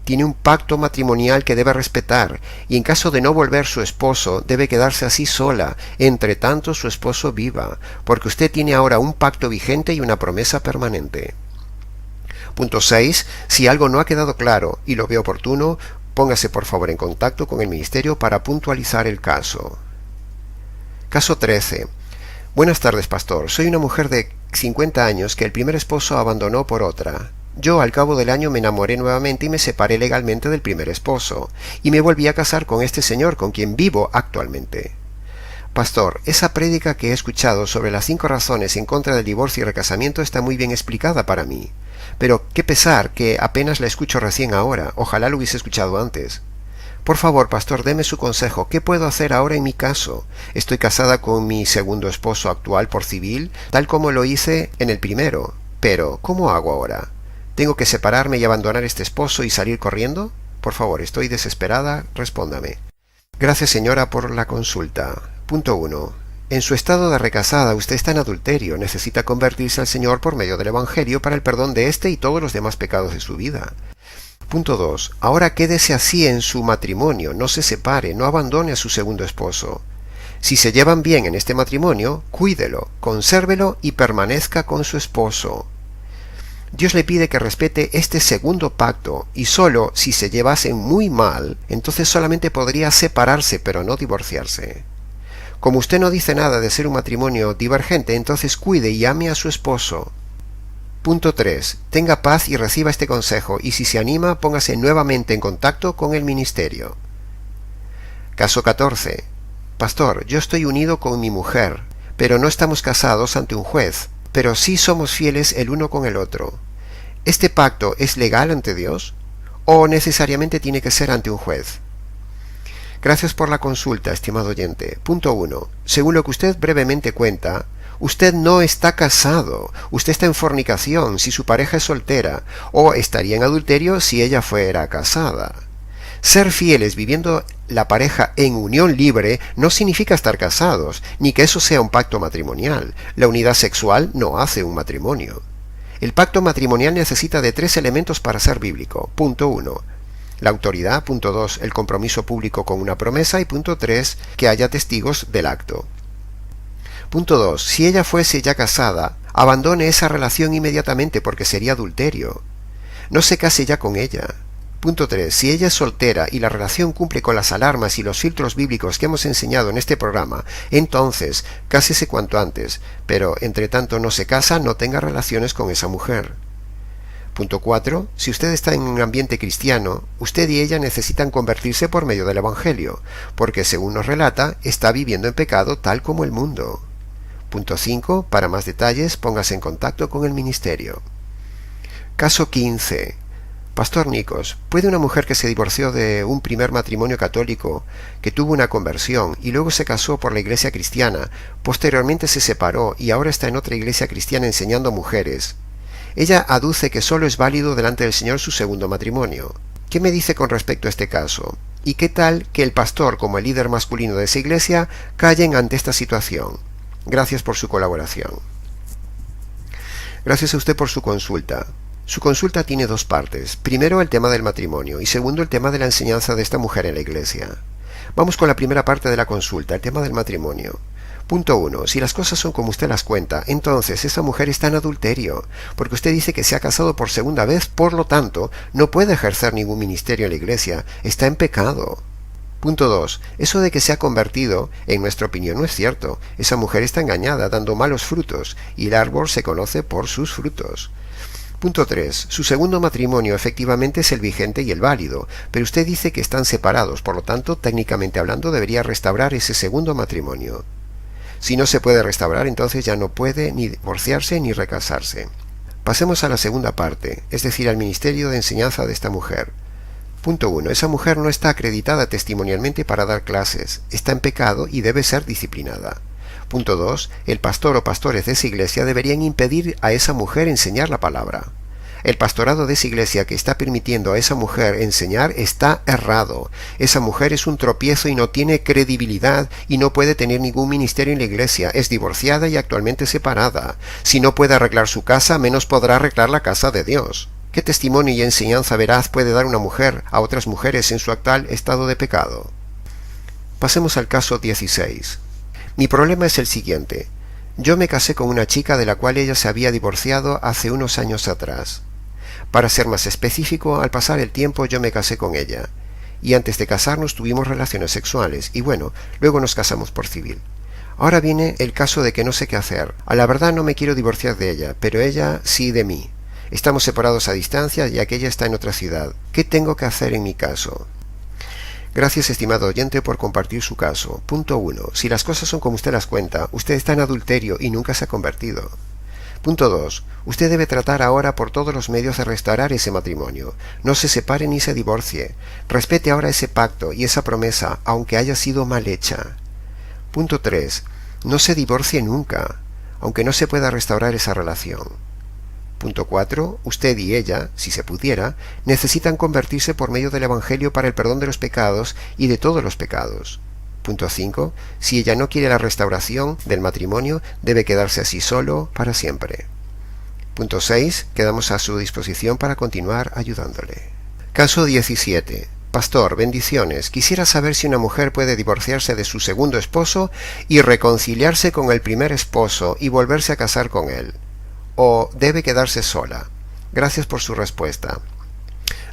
Tiene un pacto matrimonial que debe respetar, y en caso de no volver su esposo, debe quedarse así sola, entre tanto su esposo viva, porque usted tiene ahora un pacto vigente y una promesa permanente. Punto 6. Si algo no ha quedado claro y lo ve oportuno, póngase por favor en contacto con el ministerio para puntualizar el caso. Caso 13. Buenas tardes, pastor. Soy una mujer de 50 años que el primer esposo abandonó por otra. Yo al cabo del año me enamoré nuevamente y me separé legalmente del primer esposo, y me volví a casar con este señor con quien vivo actualmente. Pastor, esa prédica que he escuchado sobre las 5 razones en contra del divorcio y recasamiento está muy bien explicada para mí, pero qué pesar que apenas la escucho recién ahora, ojalá lo hubiese escuchado antes. Por favor, pastor, deme su consejo. ¿Qué puedo hacer ahora en mi caso? Estoy casada con mi segundo esposo actual por civil, tal como lo hice en el primero. Pero, ¿cómo hago ahora? ¿Tengo que separarme y abandonar este esposo y salir corriendo? Por favor, estoy desesperada, respóndame. Gracias, señora, por la consulta. Punto 1. En su estado de recasada, usted está en adulterio. Necesita convertirse al Señor por medio del Evangelio para el perdón de este y todos los demás pecados de su vida. Punto 2. Ahora quédese así en su matrimonio, no se separe, no abandone a su segundo esposo. Si se llevan bien en este matrimonio, cuídelo, consérvelo y permanezca con su esposo. Dios le pide que respete este segundo pacto, y solo si se llevasen muy mal, entonces solamente podría separarse, pero no divorciarse. Como usted no dice nada de ser un matrimonio divergente, entonces cuide y ame a su esposo. Punto 3. Tenga paz y reciba este consejo, y si se anima, póngase nuevamente en contacto con el ministerio. Caso 14. Pastor, yo estoy unido con mi mujer, pero no estamos casados ante un juez, pero sí somos fieles el uno con el otro. ¿Este pacto es legal ante Dios? ¿O necesariamente tiene que ser ante un juez? Gracias por la consulta, estimado oyente. Punto 1. Según lo que usted brevemente cuenta, usted no está casado, usted está en fornicación si su pareja es soltera, o estaría en adulterio si ella fuera casada. Ser fieles viviendo la pareja en unión libre no significa estar casados, ni que eso sea un pacto matrimonial. La unidad sexual no hace un matrimonio. El pacto matrimonial necesita de 3 elementos para ser bíblico. Punto 1. La autoridad. Punto 2. El compromiso público con una promesa. Y punto 3. Que haya testigos del acto. Punto 2. Si ella fuese ya casada, abandone esa relación inmediatamente porque sería adulterio. No se case ya con ella. Punto 3. Si ella es soltera y la relación cumple con las alarmas y los filtros bíblicos que hemos enseñado en este programa, entonces cásese cuanto antes, pero entre tanto no se casa, no tenga relaciones con esa mujer. Punto 4. Si usted está en un ambiente cristiano, usted y ella necesitan convertirse por medio del Evangelio, porque según nos relata, está viviendo en pecado tal como el mundo. Punto 5. Para más detalles, póngase en contacto con el ministerio. Caso 15. Pastor Nicos, ¿puede una mujer que se divorció de un primer matrimonio católico, que tuvo una conversión y luego se casó por la iglesia cristiana, posteriormente se separó y ahora está en otra iglesia cristiana enseñando a mujeres? Ella aduce que solo es válido delante del Señor su segundo matrimonio. ¿Qué me dice con respecto a este caso? ¿Y qué tal que el pastor, como el líder masculino de esa iglesia, callen ante esta situación? Gracias por su colaboración. Gracias a usted por su consulta. Su consulta tiene 2 partes. Primero, el tema del matrimonio y segundo, el tema de la enseñanza de esta mujer en la iglesia. Vamos con la primera parte de la consulta, el tema del matrimonio. Punto 1. Si las cosas son como usted las cuenta, entonces esa mujer está en adulterio, porque usted dice que se ha casado por segunda vez, por lo tanto, no puede ejercer ningún ministerio en la iglesia, está en pecado. Punto 2. Eso de que se ha convertido, en nuestra opinión, no es cierto. Esa mujer está engañada, dando malos frutos, y el árbol se conoce por sus frutos. Punto 3. Su segundo matrimonio efectivamente es el vigente y el válido, pero usted dice que están separados, por lo tanto, técnicamente hablando, debería restaurar ese segundo matrimonio. Si no se puede restaurar, entonces ya no puede ni divorciarse ni recasarse. Pasemos a la segunda parte, es decir, al ministerio de enseñanza de esta mujer. Punto 1. Esa mujer no está acreditada testimonialmente para dar clases, está en pecado y debe ser disciplinada. Punto 2. El pastor o pastores de esa iglesia deberían impedir a esa mujer enseñar la palabra. El pastorado de esa iglesia que está permitiendo a esa mujer enseñar está errado. Esa mujer es un tropiezo y no tiene credibilidad y no puede tener ningún ministerio en la iglesia. Es divorciada y actualmente separada. Si no puede arreglar su casa, menos podrá arreglar la casa de Dios. ¿Qué testimonio y enseñanza veraz puede dar una mujer a otras mujeres en su actual estado de pecado? Pasemos al caso 16. Mi problema es el siguiente. Yo me casé con una chica de la cual ella se había divorciado hace unos años atrás. Para ser más específico, al pasar el tiempo yo me casé con ella. Y antes de casarnos tuvimos relaciones sexuales. Y bueno, luego nos casamos por civil. Ahora viene el caso de que no sé qué hacer. A la verdad no me quiero divorciar de ella, pero ella sí de mí. Estamos separados a distancia ya que ella está en otra ciudad. ¿Qué tengo que hacer en mi caso? Gracias, estimado oyente, por compartir su caso. Punto 1. Si las cosas son como usted las cuenta, usted está en adulterio y nunca se ha convertido. Punto 2. Usted debe tratar ahora por todos los medios de restaurar ese matrimonio. No se separe ni se divorcie. Respete ahora ese pacto y esa promesa, aunque haya sido mal hecha. Punto 3. No se divorcie nunca, aunque no se pueda restaurar esa relación. Punto 4. Usted y ella, si se pudiera, necesitan convertirse por medio del Evangelio para el perdón de los pecados y de todos los pecados. Punto 5. Si ella no quiere la restauración del matrimonio, debe quedarse así solo para siempre. Punto 6. Quedamos a su disposición para continuar ayudándole. Caso 17. Pastor, bendiciones. Quisiera saber si una mujer puede divorciarse de su segundo esposo y reconciliarse con el primer esposo y volverse a casar con él. ¿O debe quedarse sola? Gracias por su respuesta.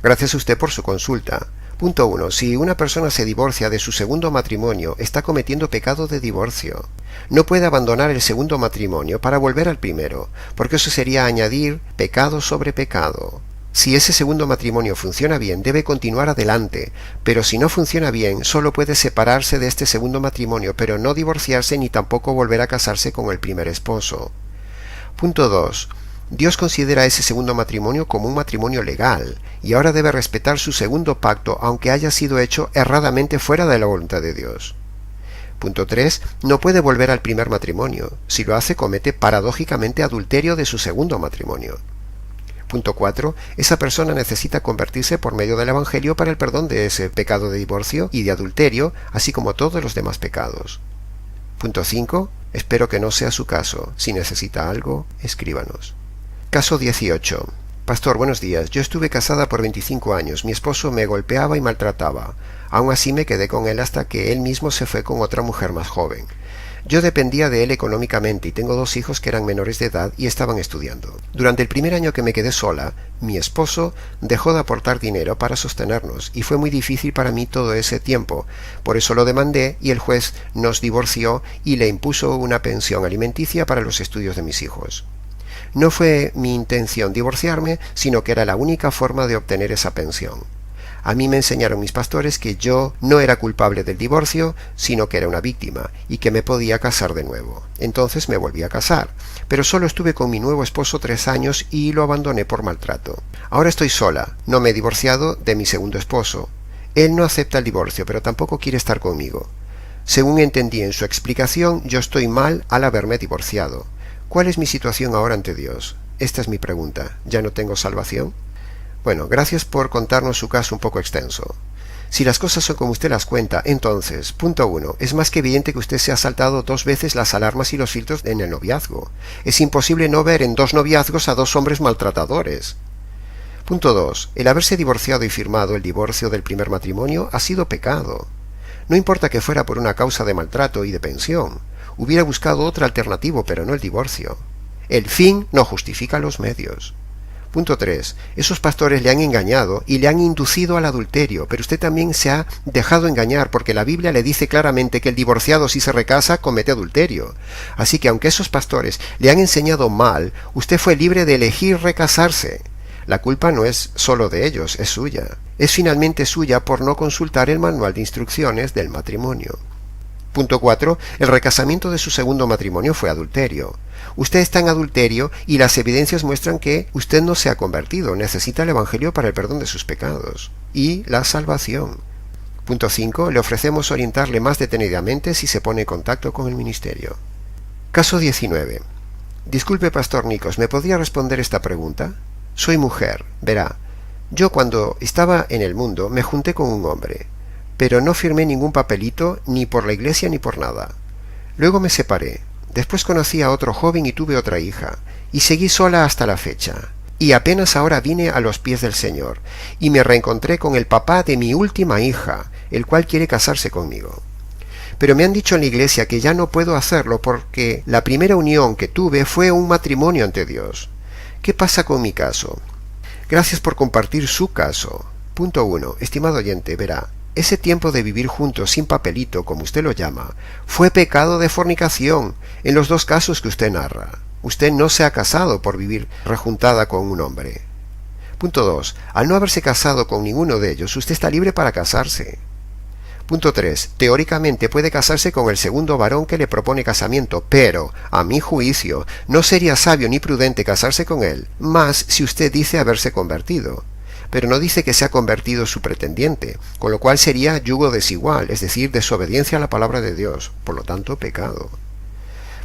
Gracias a usted por su consulta. Punto 1. Si una persona se divorcia de su segundo matrimonio, está cometiendo pecado de divorcio. No puede abandonar el segundo matrimonio para volver al primero, porque eso sería añadir pecado sobre pecado. Si ese segundo matrimonio funciona bien, debe continuar adelante, pero si no funciona bien, solo puede separarse de este segundo matrimonio, pero no divorciarse ni tampoco volver a casarse con el primer esposo. Punto 2. Dios considera ese segundo matrimonio como un matrimonio legal, y ahora debe respetar su segundo pacto aunque haya sido hecho erradamente fuera de la voluntad de Dios. Punto 3. No puede volver al primer matrimonio. Si lo hace, comete paradójicamente adulterio de su segundo matrimonio. Punto 4. Esa persona necesita convertirse por medio del Evangelio para el perdón de ese pecado de divorcio y de adulterio, así como todos los demás pecados. Punto 5. Espero que no sea su caso. Si necesita algo, escríbanos. Caso 18. Pastor, buenos días. Yo estuve casada por 25 años. Mi esposo me golpeaba y maltrataba. Aún así me quedé con él hasta que él mismo se fue con otra mujer más joven. Yo dependía de él económicamente y tengo 2 hijos que eran menores de edad y estaban estudiando. Durante el primer año que me quedé sola, mi esposo dejó de aportar dinero para sostenernos y fue muy difícil para mí todo ese tiempo. Por eso lo demandé y el juez nos divorció y le impuso una pensión alimenticia para los estudios de mis hijos. No fue mi intención divorciarme, sino que era la única forma de obtener esa pensión. A mí me enseñaron mis pastores que yo no era culpable del divorcio, sino que era una víctima, y que me podía casar de nuevo. Entonces me volví a casar, pero solo estuve con mi nuevo esposo 3 años y lo abandoné por maltrato. Ahora estoy sola, no me he divorciado de mi segundo esposo. Él no acepta el divorcio, pero tampoco quiere estar conmigo. Según entendí en su explicación, yo estoy mal al haberme divorciado. ¿Cuál es mi situación ahora ante Dios? Esta es mi pregunta. ¿Ya no tengo salvación? Bueno, gracias por contarnos su caso un poco extenso. Si las cosas son como usted las cuenta, entonces, punto 1, es más que evidente que usted se ha saltado 2 veces las alarmas y los filtros en el noviazgo. Es imposible no ver en 2 noviazgos a 2 hombres maltratadores. Punto 2, el haberse divorciado y firmado el divorcio del primer matrimonio ha sido pecado. No importa que fuera por una causa de maltrato y de pensión. Hubiera buscado otra alternativa, pero no el divorcio. El fin no justifica los medios. Punto 3. Esos pastores le han engañado y le han inducido al adulterio, pero usted también se ha dejado engañar porque la Biblia le dice claramente que el divorciado, si se recasa, comete adulterio. Así que aunque esos pastores le han enseñado mal, usted fue libre de elegir recasarse. La culpa no es solo de ellos, es suya. Es finalmente suya por no consultar el manual de instrucciones del matrimonio. Punto 4. El recasamiento de su segundo matrimonio fue adulterio. Usted está en adulterio y las evidencias muestran que usted no se ha convertido, necesita el Evangelio para el perdón de sus pecados y la salvación. Punto 5. Le ofrecemos orientarle más detenidamente si se pone en contacto con el ministerio. Caso 19. Disculpe, Pastor Nicos, ¿me podría responder esta pregunta? Soy mujer, verá. Yo cuando estaba en el mundo me junté con un hombre, pero no firmé ningún papelito ni por la iglesia ni por nada. Luego me separé. Después conocí a otro joven y tuve otra hija, y seguí sola hasta la fecha. Y apenas ahora vine a los pies del Señor, y me reencontré con el papá de mi última hija, el cual quiere casarse conmigo. Pero me han dicho en la iglesia que ya no puedo hacerlo porque la primera unión que tuve fue un matrimonio ante Dios. ¿Qué pasa con mi caso? Gracias por compartir su caso. Punto 1. Estimado oyente, verá. Ese tiempo de vivir juntos sin papelito, como usted lo llama, fue pecado de fornicación en los 2 casos que usted narra. Usted no se ha casado por vivir rejuntada con un hombre. Punto 2. Al no haberse casado con ninguno de ellos, usted está libre para casarse. Punto 3. Teóricamente puede casarse con el segundo varón que le propone casamiento, pero, a mi juicio, no sería sabio ni prudente casarse con él, más si usted dice haberse convertido. Pero no dice que se ha convertido su pretendiente, con lo cual sería yugo desigual, es decir, desobediencia a la palabra de Dios, por lo tanto pecado.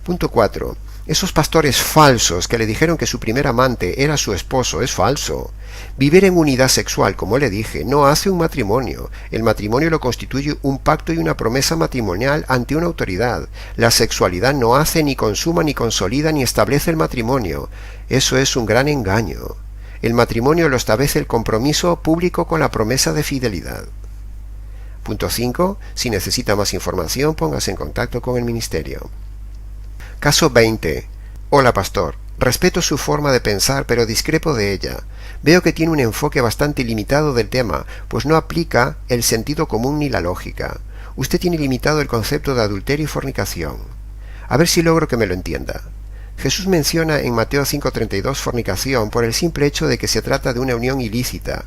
Punto 4. Esos pastores falsos que le dijeron que su primer amante era su esposo es falso. Vivir en unidad sexual, como le dije, no hace un matrimonio. El matrimonio lo constituye un pacto y una promesa matrimonial ante una autoridad. La sexualidad no hace, ni consuma, ni consolida, ni establece el matrimonio. Eso es un gran engaño. El matrimonio lo establece el compromiso público con la promesa de fidelidad. Punto 5. Si necesita más información, póngase en contacto con el ministerio. Caso 20. Hola, pastor. Respeto su forma de pensar, pero discrepo de ella. Veo que tiene un enfoque bastante limitado del tema, pues no aplica el sentido común ni la lógica. Usted tiene limitado el concepto de adulterio y fornicación. A ver si logro que me lo entienda. Jesús menciona en Mateo 5:32 fornicación por el simple hecho de que se trata de una unión ilícita.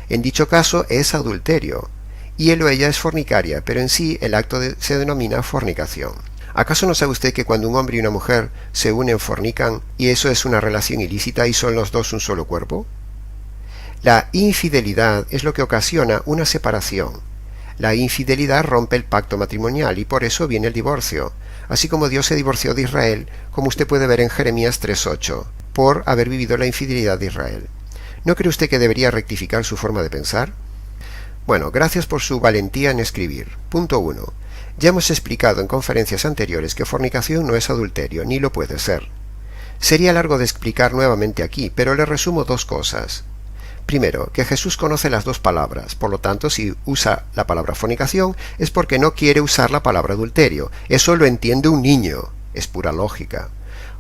En dicho caso es adulterio, y él o ella es fornicaria, pero en sí el acto se denomina fornicación. ¿Acaso no sabe usted que cuando un hombre y una mujer se unen, fornican, y eso es una relación ilícita y son los dos un solo cuerpo? La infidelidad es lo que ocasiona una separación. La infidelidad rompe el pacto matrimonial y por eso viene el divorcio, así como Dios se divorció de Israel, como usted puede ver en Jeremías 3:8, por haber vivido la infidelidad de Israel. ¿No cree usted que debería rectificar su forma de pensar? Bueno, gracias por su valentía en escribir. Punto 1. Ya hemos explicado en conferencias anteriores que fornicación no es adulterio, ni lo puede ser. Sería largo de explicar nuevamente aquí, pero le resumo dos cosas. Primero, que Jesús conoce las dos palabras, por lo tanto, si usa la palabra fornicación es porque no quiere usar la palabra adulterio. Eso lo entiende un niño, es pura lógica.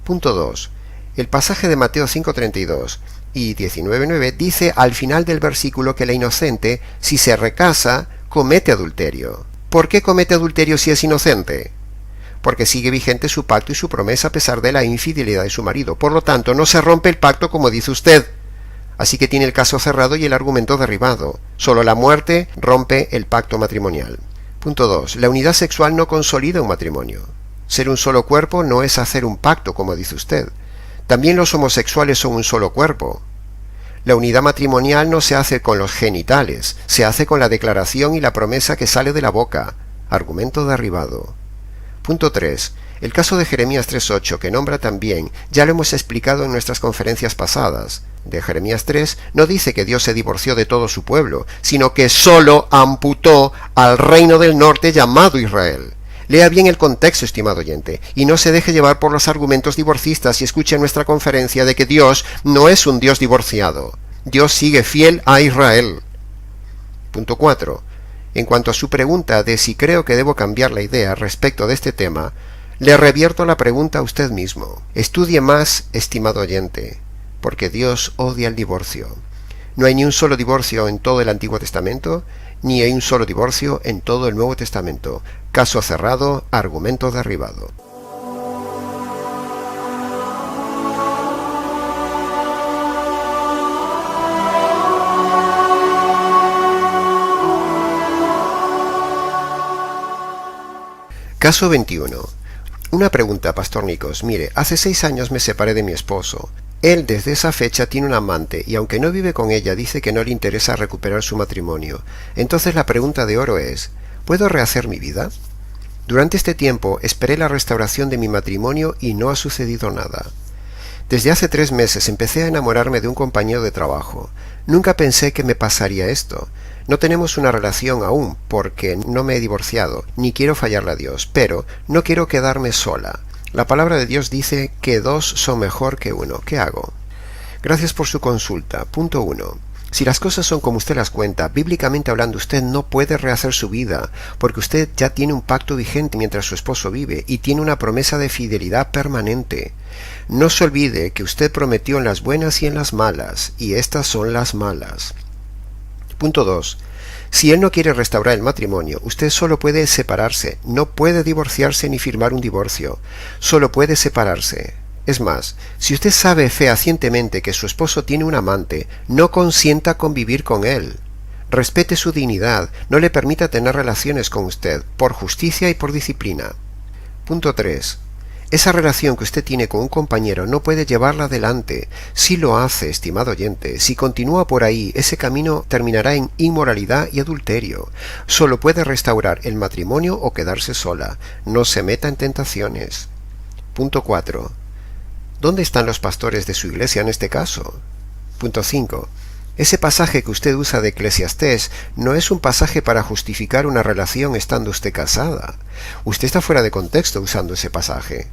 Punto 2. El pasaje de Mateo 5:32 y 19:9 dice al final del versículo que la inocente, si se recasa, comete adulterio. ¿Por qué comete adulterio si es inocente? Porque sigue vigente su pacto y su promesa a pesar de la infidelidad de su marido. Por lo tanto, no se rompe el pacto como dice usted. Así que tiene el caso cerrado y el argumento derribado. Solo la muerte rompe el pacto matrimonial. Punto 2. La unidad sexual no consolida un matrimonio. Ser un solo cuerpo no es hacer un pacto, como dice usted. También los homosexuales son un solo cuerpo. La unidad matrimonial no se hace con los genitales, se hace con la declaración y la promesa que sale de la boca. Argumento derribado. Punto 3. El caso de Jeremías 3:8, que nombra también, ya lo hemos explicado en nuestras conferencias pasadas. De Jeremías 3 no dice que Dios se divorció de todo su pueblo, sino que sólo amputó al reino del norte llamado Israel. Lea bien el contexto, estimado oyente, y no se deje llevar por los argumentos divorcistas y escuche nuestra conferencia de que Dios no es un Dios divorciado. Dios sigue fiel a Israel. Punto 4. En cuanto a su pregunta de si creo que debo cambiar la idea respecto de este tema, le revierto la pregunta a usted mismo. Estudie más, estimado oyente, porque Dios odia el divorcio. No hay ni un solo divorcio en todo el Antiguo Testamento, ni hay un solo divorcio en todo el Nuevo Testamento. Caso cerrado, argumento derribado. Caso 21. Una pregunta, Pastor Nicos. Mire, hace 6 años me separé de mi esposo. Él desde esa fecha tiene un amante y aunque no vive con ella dice que no le interesa recuperar su matrimonio. Entonces la pregunta de oro es, ¿puedo rehacer mi vida? Durante este tiempo esperé la restauración de mi matrimonio y no ha sucedido nada. Desde hace 3 meses empecé a enamorarme de un compañero de trabajo. Nunca pensé que me pasaría esto. No tenemos una relación aún porque no me he divorciado, ni quiero fallarle a Dios, pero no quiero quedarme sola. La palabra de Dios dice que 2 son mejor que 1. ¿Qué hago? Gracias por su consulta. Punto 1. Si las cosas son como usted las cuenta, bíblicamente hablando, usted no puede rehacer su vida, porque usted ya tiene un pacto vigente mientras su esposo vive y tiene una promesa de fidelidad permanente. No se olvide que usted prometió en las buenas y en las malas, y estas son las malas. Punto 2. Si él no quiere restaurar el matrimonio, usted solo puede separarse, no puede divorciarse ni firmar un divorcio, solo puede separarse. Es más, si usted sabe fehacientemente que su esposo tiene un amante, no consienta convivir con él. Respete su dignidad, no le permita tener relaciones con usted, por justicia y por disciplina. Punto 3. Esa relación que usted tiene con un compañero no puede llevarla adelante. Si lo hace, estimado oyente, si continúa por ahí, ese camino terminará en inmoralidad y adulterio. Solo puede restaurar el matrimonio o quedarse sola. No se meta en tentaciones. Punto 4. ¿Dónde están los pastores de su iglesia en este caso? Punto 5. Ese pasaje que usted usa de Eclesiastés no es un pasaje para justificar una relación estando usted casada. Usted está fuera de contexto usando ese pasaje.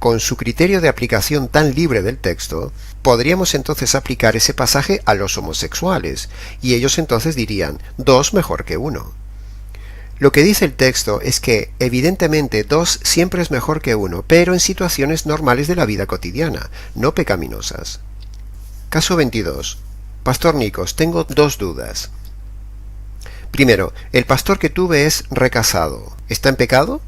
Con su criterio de aplicación tan libre del texto, podríamos entonces aplicar ese pasaje a los homosexuales, y ellos entonces dirían, 2 mejor que 1. Lo que dice el texto es que, evidentemente, 2 siempre es mejor que 1, pero en situaciones normales de la vida cotidiana, no pecaminosas. Caso 22. Pastor Nicos, tengo 2 dudas. Primero, el pastor que tuve es recasado. ¿Está en pecado?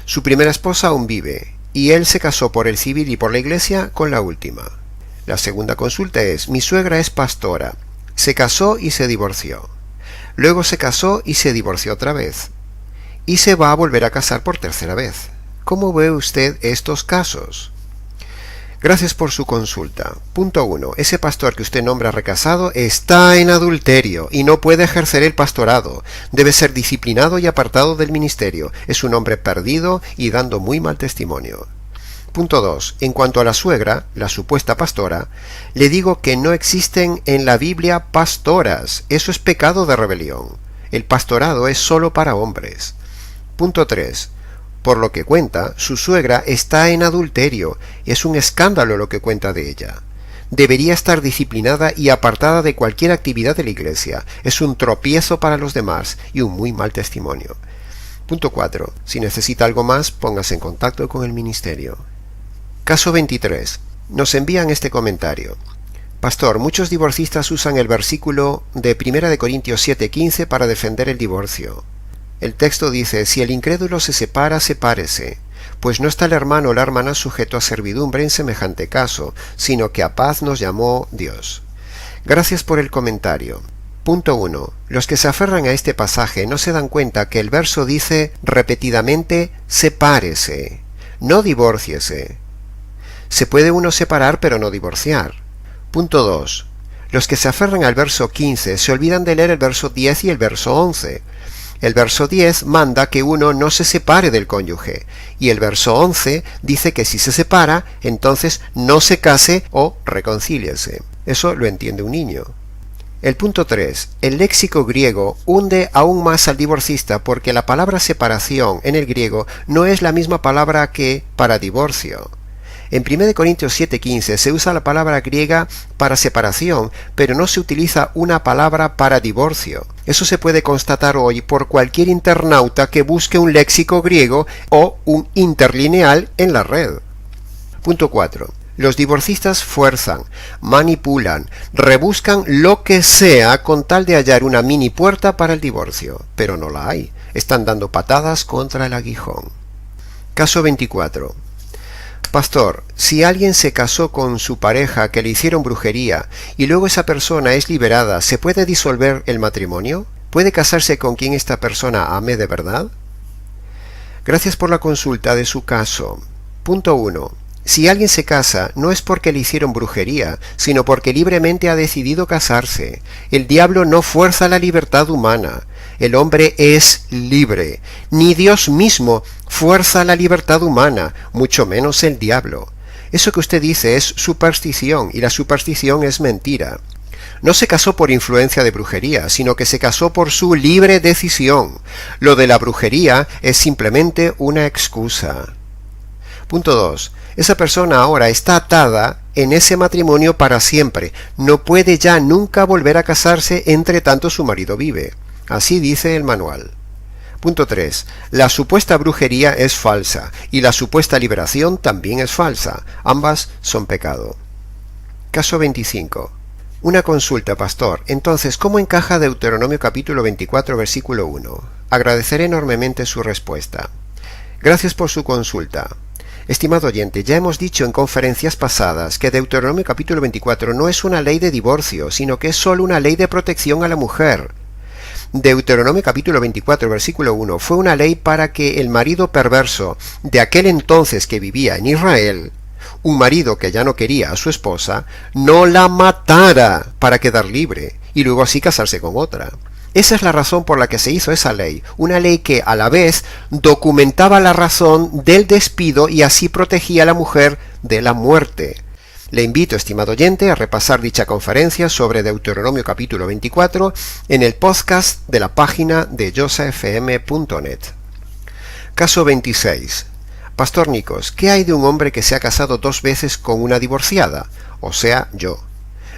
Su primera esposa aún vive, y él se casó por el civil y por la iglesia con la última. La segunda consulta es, mi suegra es pastora. Se casó y se divorció. Luego se casó y se divorció otra vez. Y se va a volver a casar por tercera vez. ¿Cómo ve usted estos casos? Gracias por su consulta. Punto 1. Ese pastor que usted nombra recasado está en adulterio y no puede ejercer el pastorado. Debe ser disciplinado y apartado del ministerio. Es un hombre perdido y dando muy mal testimonio. Punto 2. En cuanto a la suegra, la supuesta pastora, le digo que no existen en la Biblia pastoras. Eso es pecado de rebelión. El pastorado es solo para hombres. Punto 3. Por lo que cuenta, su suegra está en adulterio. Es un escándalo lo que cuenta de ella. Debería estar disciplinada y apartada de cualquier actividad de la iglesia. Es un tropiezo para los demás y un muy mal testimonio. Punto 4. Si necesita algo más, póngase en contacto con el ministerio. Caso 23. Nos envían este comentario. Pastor, muchos divorcistas usan el versículo de 1 Corintios 7:15 para defender el divorcio. El texto dice, si el incrédulo se separa, sepárese, pues no está el hermano o la hermana sujeto a servidumbre en semejante caso, sino que a paz nos llamó Dios. Gracias por el comentario. Punto 1. Los que se aferran a este pasaje no se dan cuenta que el verso dice repetidamente sepárese, no divórciese. Se puede uno separar pero no divorciar. Punto 2. Los que se aferran al verso 15 se olvidan de leer el verso 10 y el verso 11. El verso 10 manda que uno no se separe del cónyuge, y el verso 11 dice que si se separa, entonces no se case o reconcíliese. Eso lo entiende un niño. El punto 3. El léxico griego hunde aún más al divorcista porque la palabra separación en el griego no es la misma palabra que para divorcio. En 1 Corintios 7:15 se usa la palabra griega para separación, pero no se utiliza una palabra para divorcio. Eso se puede constatar hoy por cualquier internauta que busque un léxico griego o un interlineal en la red. Punto 4. Los divorcistas fuerzan, manipulan, rebuscan lo que sea con tal de hallar una mini puerta para el divorcio, pero no la hay. Están dando patadas contra el aguijón. Caso 24. Pastor, si alguien se casó con su pareja que le hicieron brujería y luego esa persona es liberada, ¿se puede disolver el matrimonio? ¿Puede casarse con quien esta persona ame de verdad? Gracias por la consulta de su caso. Punto 1. Si alguien se casa, no es porque le hicieron brujería, sino porque libremente ha decidido casarse. El diablo no fuerza la libertad humana. El hombre es libre. Ni Dios mismo fuerza la libertad humana, mucho menos el diablo. Eso que usted dice es superstición, y la superstición es mentira. No se casó por influencia de brujería, sino que se casó por su libre decisión. Lo de la brujería es simplemente una excusa. Punto 2. Esa persona ahora está atada en ese matrimonio para siempre. No puede ya nunca volver a casarse entre tanto su marido vive. Así dice el manual. Punto 3. La supuesta brujería es falsa y la supuesta liberación también es falsa. Ambas son pecado. Caso 25. Una consulta, pastor. Entonces, ¿cómo encaja Deuteronomio capítulo 24, versículo 1? Agradeceré enormemente su respuesta. Gracias por su consulta. Estimado oyente, ya hemos dicho en conferencias pasadas que Deuteronomio capítulo 24 no es una ley de divorcio, sino que es solo una ley de protección a la mujer. Deuteronomio capítulo 24, versículo 1 fue una ley para que el marido perverso de aquel entonces que vivía en Israel, un marido que ya no quería a su esposa, no la matara para quedar libre y luego así casarse con otra. Esa es la razón por la que se hizo esa ley, una ley que a la vez documentaba la razón del despido y así protegía a la mujer de la muerte. Le invito, estimado oyente, a repasar dicha conferencia sobre Deuteronomio capítulo 24 en el podcast de la página de josafm.net. Caso 26. Pastor Nicos, ¿qué hay de un hombre que se ha casado 2 veces con una divorciada? O sea, yo.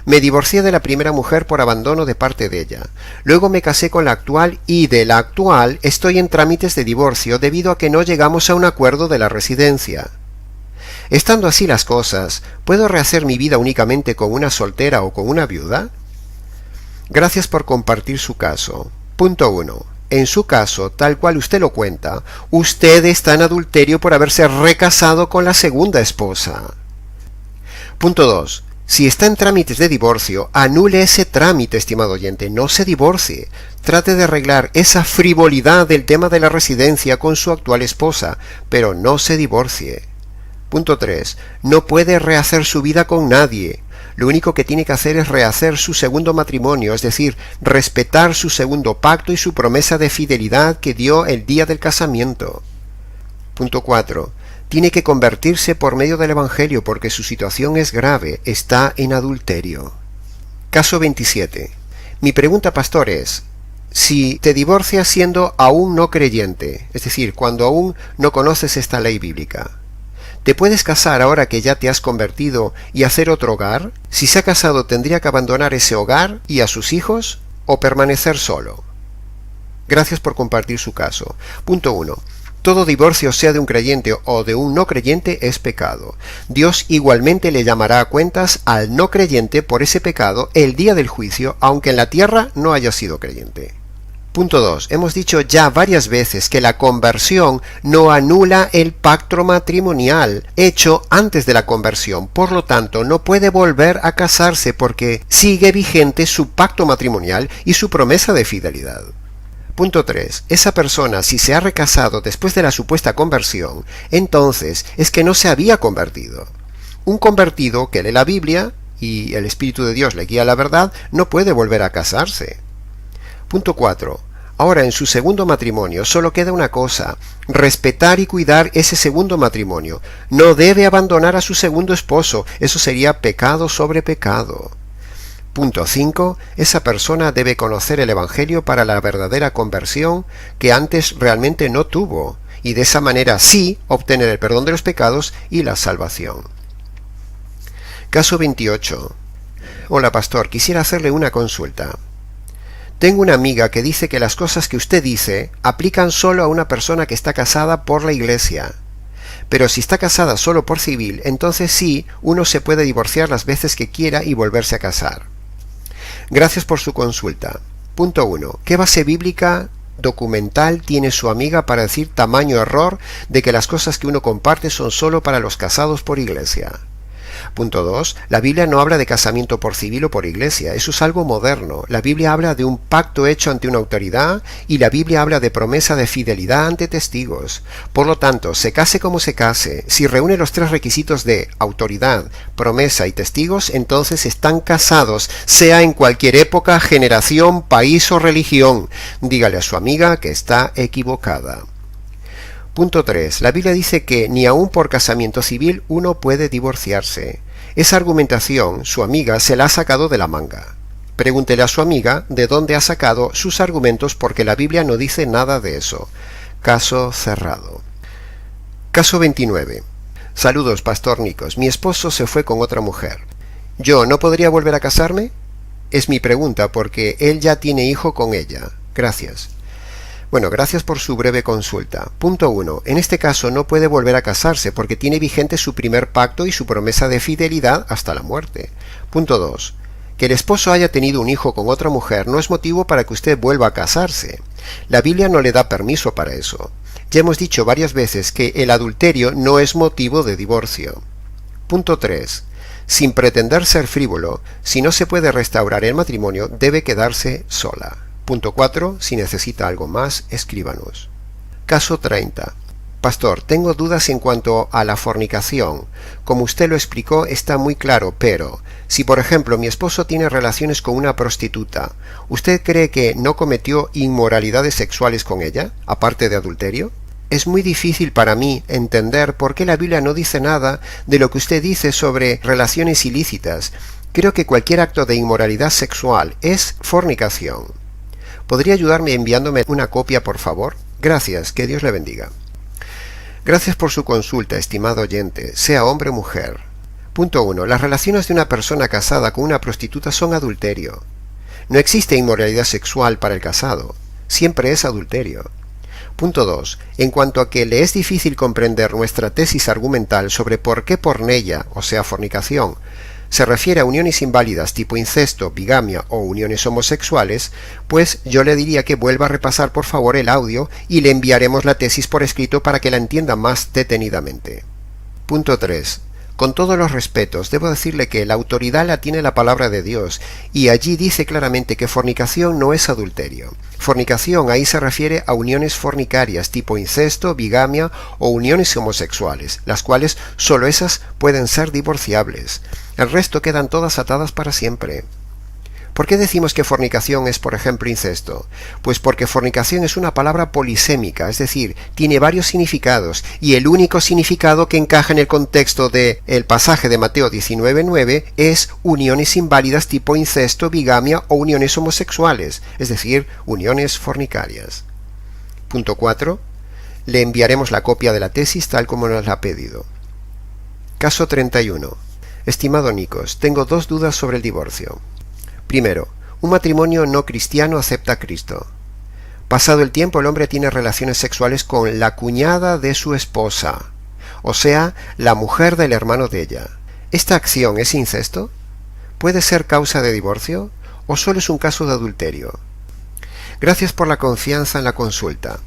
Me divorcié de la primera mujer por abandono de parte de ella. Luego me casé con la actual y de la actual estoy en trámites de divorcio debido a que no llegamos a un acuerdo de la residencia. Estando así las cosas, ¿puedo rehacer mi vida únicamente con una soltera o con una viuda? Gracias por compartir su caso. Punto 1. En su caso, tal cual usted lo cuenta, usted está en adulterio por haberse recasado con la segunda esposa. Punto 2. Si está en trámites de divorcio, anule ese trámite, estimado oyente, no se divorcie. Trate de arreglar esa frivolidad del tema de la residencia con su actual esposa, pero no se divorcie. Punto 3. No puede rehacer su vida con nadie. Lo único que tiene que hacer es rehacer su segundo matrimonio, es decir, respetar su segundo pacto y su promesa de fidelidad que dio el día del casamiento. Punto 4. Tiene que convertirse por medio del Evangelio porque su situación es grave, está en adulterio. Caso 27. Mi pregunta, pastor, es, si te divorcias siendo aún no creyente, es decir, cuando aún no conoces esta ley bíblica, ¿te puedes casar ahora que ya te has convertido y hacer otro hogar? Si se ha casado, ¿tendría que abandonar ese hogar y a sus hijos o permanecer solo? Gracias por compartir su caso. Punto 1. Todo divorcio, sea de un creyente o de un no creyente, es pecado. Dios igualmente le llamará a cuentas al no creyente por ese pecado el día del juicio, aunque en la tierra no haya sido creyente. Punto 2. Hemos dicho ya varias veces que la conversión no anula el pacto matrimonial hecho antes de la conversión. Por lo tanto, no puede volver a casarse porque sigue vigente su pacto matrimonial y su promesa de fidelidad. Punto 3. Esa persona, si se ha recasado después de la supuesta conversión, entonces es que no se había convertido. Un convertido que lee la Biblia y el Espíritu de Dios le guía a la verdad, no puede volver a casarse. Punto 4. Ahora, en su segundo matrimonio solo queda una cosa: respetar y cuidar ese segundo matrimonio. No debe abandonar a su segundo esposo, eso sería pecado sobre pecado. Punto 5. Esa persona debe conocer el Evangelio para la verdadera conversión que antes realmente no tuvo, y de esa manera sí obtener el perdón de los pecados y la salvación. Caso 28. Hola, pastor, quisiera hacerle una consulta. Tengo una amiga que dice que las cosas que usted dice aplican solo a una persona que está casada por la iglesia. Pero si está casada solo por civil, entonces sí, uno se puede divorciar las veces que quiera y volverse a casar. Gracias por su consulta. Punto 1. ¿Qué base bíblica documental tiene su amiga para decir tamaño error de que las cosas que uno comparte son solo para los casados por iglesia? Punto 2. La Biblia no habla de casamiento por civil o por iglesia, eso es algo moderno. La Biblia habla de un pacto hecho ante una autoridad y la Biblia habla de promesa de fidelidad ante testigos. Por lo tanto, se case como se case, si reúne los tres requisitos de autoridad, promesa y testigos, entonces están casados, sea en cualquier época, generación, país o religión. Dígale a su amiga que está equivocada. Punto 3. La Biblia dice que ni aun por casamiento civil uno puede divorciarse. Esa argumentación su amiga se la ha sacado de la manga. Pregúntele a su amiga de dónde ha sacado sus argumentos porque la Biblia no dice nada de eso. Caso cerrado. Caso 29. Saludos, pastor Nicos. Mi esposo se fue con otra mujer. ¿Yo no podría volver a casarme? Es mi pregunta porque él ya tiene hijo con ella. Gracias. Bueno, gracias por su breve consulta. Punto 1. En este caso no puede volver a casarse porque tiene vigente su primer pacto y su promesa de fidelidad hasta la muerte. Punto 2. Que el esposo haya tenido un hijo con otra mujer no es motivo para que usted vuelva a casarse. La Biblia no le da permiso para eso. Ya hemos dicho varias veces que el adulterio no es motivo de divorcio. Punto 3. Sin pretender ser frívolo, si no se puede restaurar el matrimonio, debe quedarse sola. Punto 4. Si necesita algo más, escríbanos. Caso 30. Pastor, tengo dudas en cuanto a la fornicación. Como usted lo explicó, está muy claro, pero si por ejemplo mi esposo tiene relaciones con una prostituta, ¿usted cree que no cometió inmoralidades sexuales con ella, aparte de adulterio? Es muy difícil para mí entender por qué la Biblia no dice nada de lo que usted dice sobre relaciones ilícitas. Creo que cualquier acto de inmoralidad sexual es fornicación. ¿Podría ayudarme enviándome una copia, por favor? Gracias, que Dios le bendiga. Gracias por su consulta, estimado oyente, sea hombre o mujer. Punto 1. Las relaciones de una persona casada con una prostituta son adulterio. No existe inmoralidad sexual para el casado, siempre es adulterio. Punto 2. En cuanto a que le es difícil comprender nuestra tesis argumental sobre por qué porneia, o sea fornicación, se refiere a uniones inválidas tipo incesto, bigamia o uniones homosexuales, pues yo le diría que vuelva a repasar por favor el audio y le enviaremos la tesis por escrito para que la entienda más detenidamente. Punto 3. Con todos los respetos, debo decirle que la autoridad la tiene la palabra de Dios, y allí dice claramente que fornicación no es adulterio. Fornicación ahí se refiere a uniones fornicarias tipo incesto, bigamia o uniones homosexuales, las cuales solo esas pueden ser divorciables. El resto quedan todas atadas para siempre. ¿Por qué decimos que fornicación es, por ejemplo, incesto? Pues porque fornicación es una palabra polisémica, es decir, tiene varios significados, y el único significado que encaja en el contexto del pasaje de Mateo 19:9 es uniones inválidas tipo incesto, bigamia o uniones homosexuales, es decir, uniones fornicarias. Punto 4. Le enviaremos la copia de la tesis tal como nos la ha pedido. Caso 31. Estimado Nikos, tengo dos dudas sobre el divorcio. Primero, un matrimonio no cristiano acepta a Cristo. Pasado el tiempo, el hombre tiene relaciones sexuales con la cuñada de su esposa, o sea, la mujer del hermano de ella. ¿Esta acción es incesto? ¿Puede ser causa de divorcio? ¿O solo es un caso de adulterio? Gracias por la confianza en la consulta.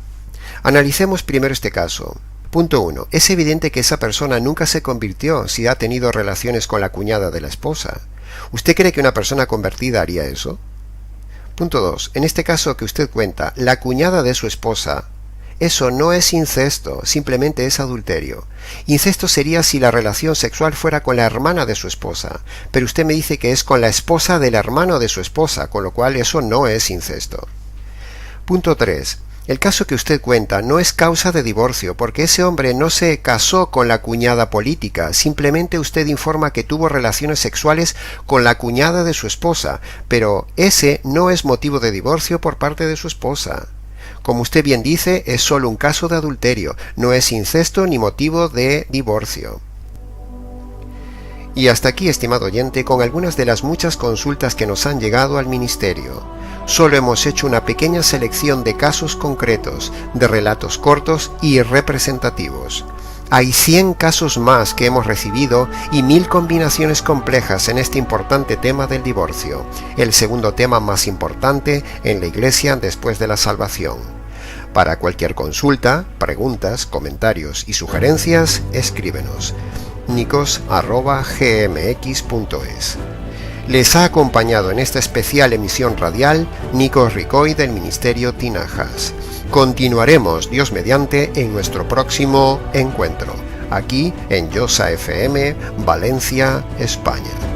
Analicemos primero este caso. Punto 1. Es evidente que esa persona nunca se convirtió si ha tenido relaciones con la cuñada de la esposa. ¿Usted cree que una persona convertida haría eso? Punto 2. En este caso que usted cuenta, la cuñada de su esposa, eso no es incesto, simplemente es adulterio. Incesto sería si la relación sexual fuera con la hermana de su esposa, pero usted me dice que es con la esposa del hermano de su esposa, con lo cual eso no es incesto. Punto 3. El caso que usted cuenta no es causa de divorcio, porque ese hombre no se casó con la cuñada política, simplemente usted informa que tuvo relaciones sexuales con la cuñada de su esposa, pero ese no es motivo de divorcio por parte de su esposa. Como usted bien dice, es solo un caso de adulterio, no es incesto ni motivo de divorcio. Y hasta aquí, estimado oyente, con algunas de las muchas consultas que nos han llegado al ministerio. Solo hemos hecho una pequeña selección de casos concretos, de relatos cortos y representativos. Hay 100 casos más que hemos recibido y 1000 combinaciones complejas en este importante tema del divorcio, el segundo tema más importante en la Iglesia después de la salvación. Para cualquier consulta, preguntas, comentarios y sugerencias, escríbenos nikos@gmx.es. Les ha acompañado en esta especial emisión radial Nikos Ricoy del Ministerio Tinajas. Continuaremos, Dios mediante, en nuestro próximo encuentro, aquí en Josa FM, Valencia, España.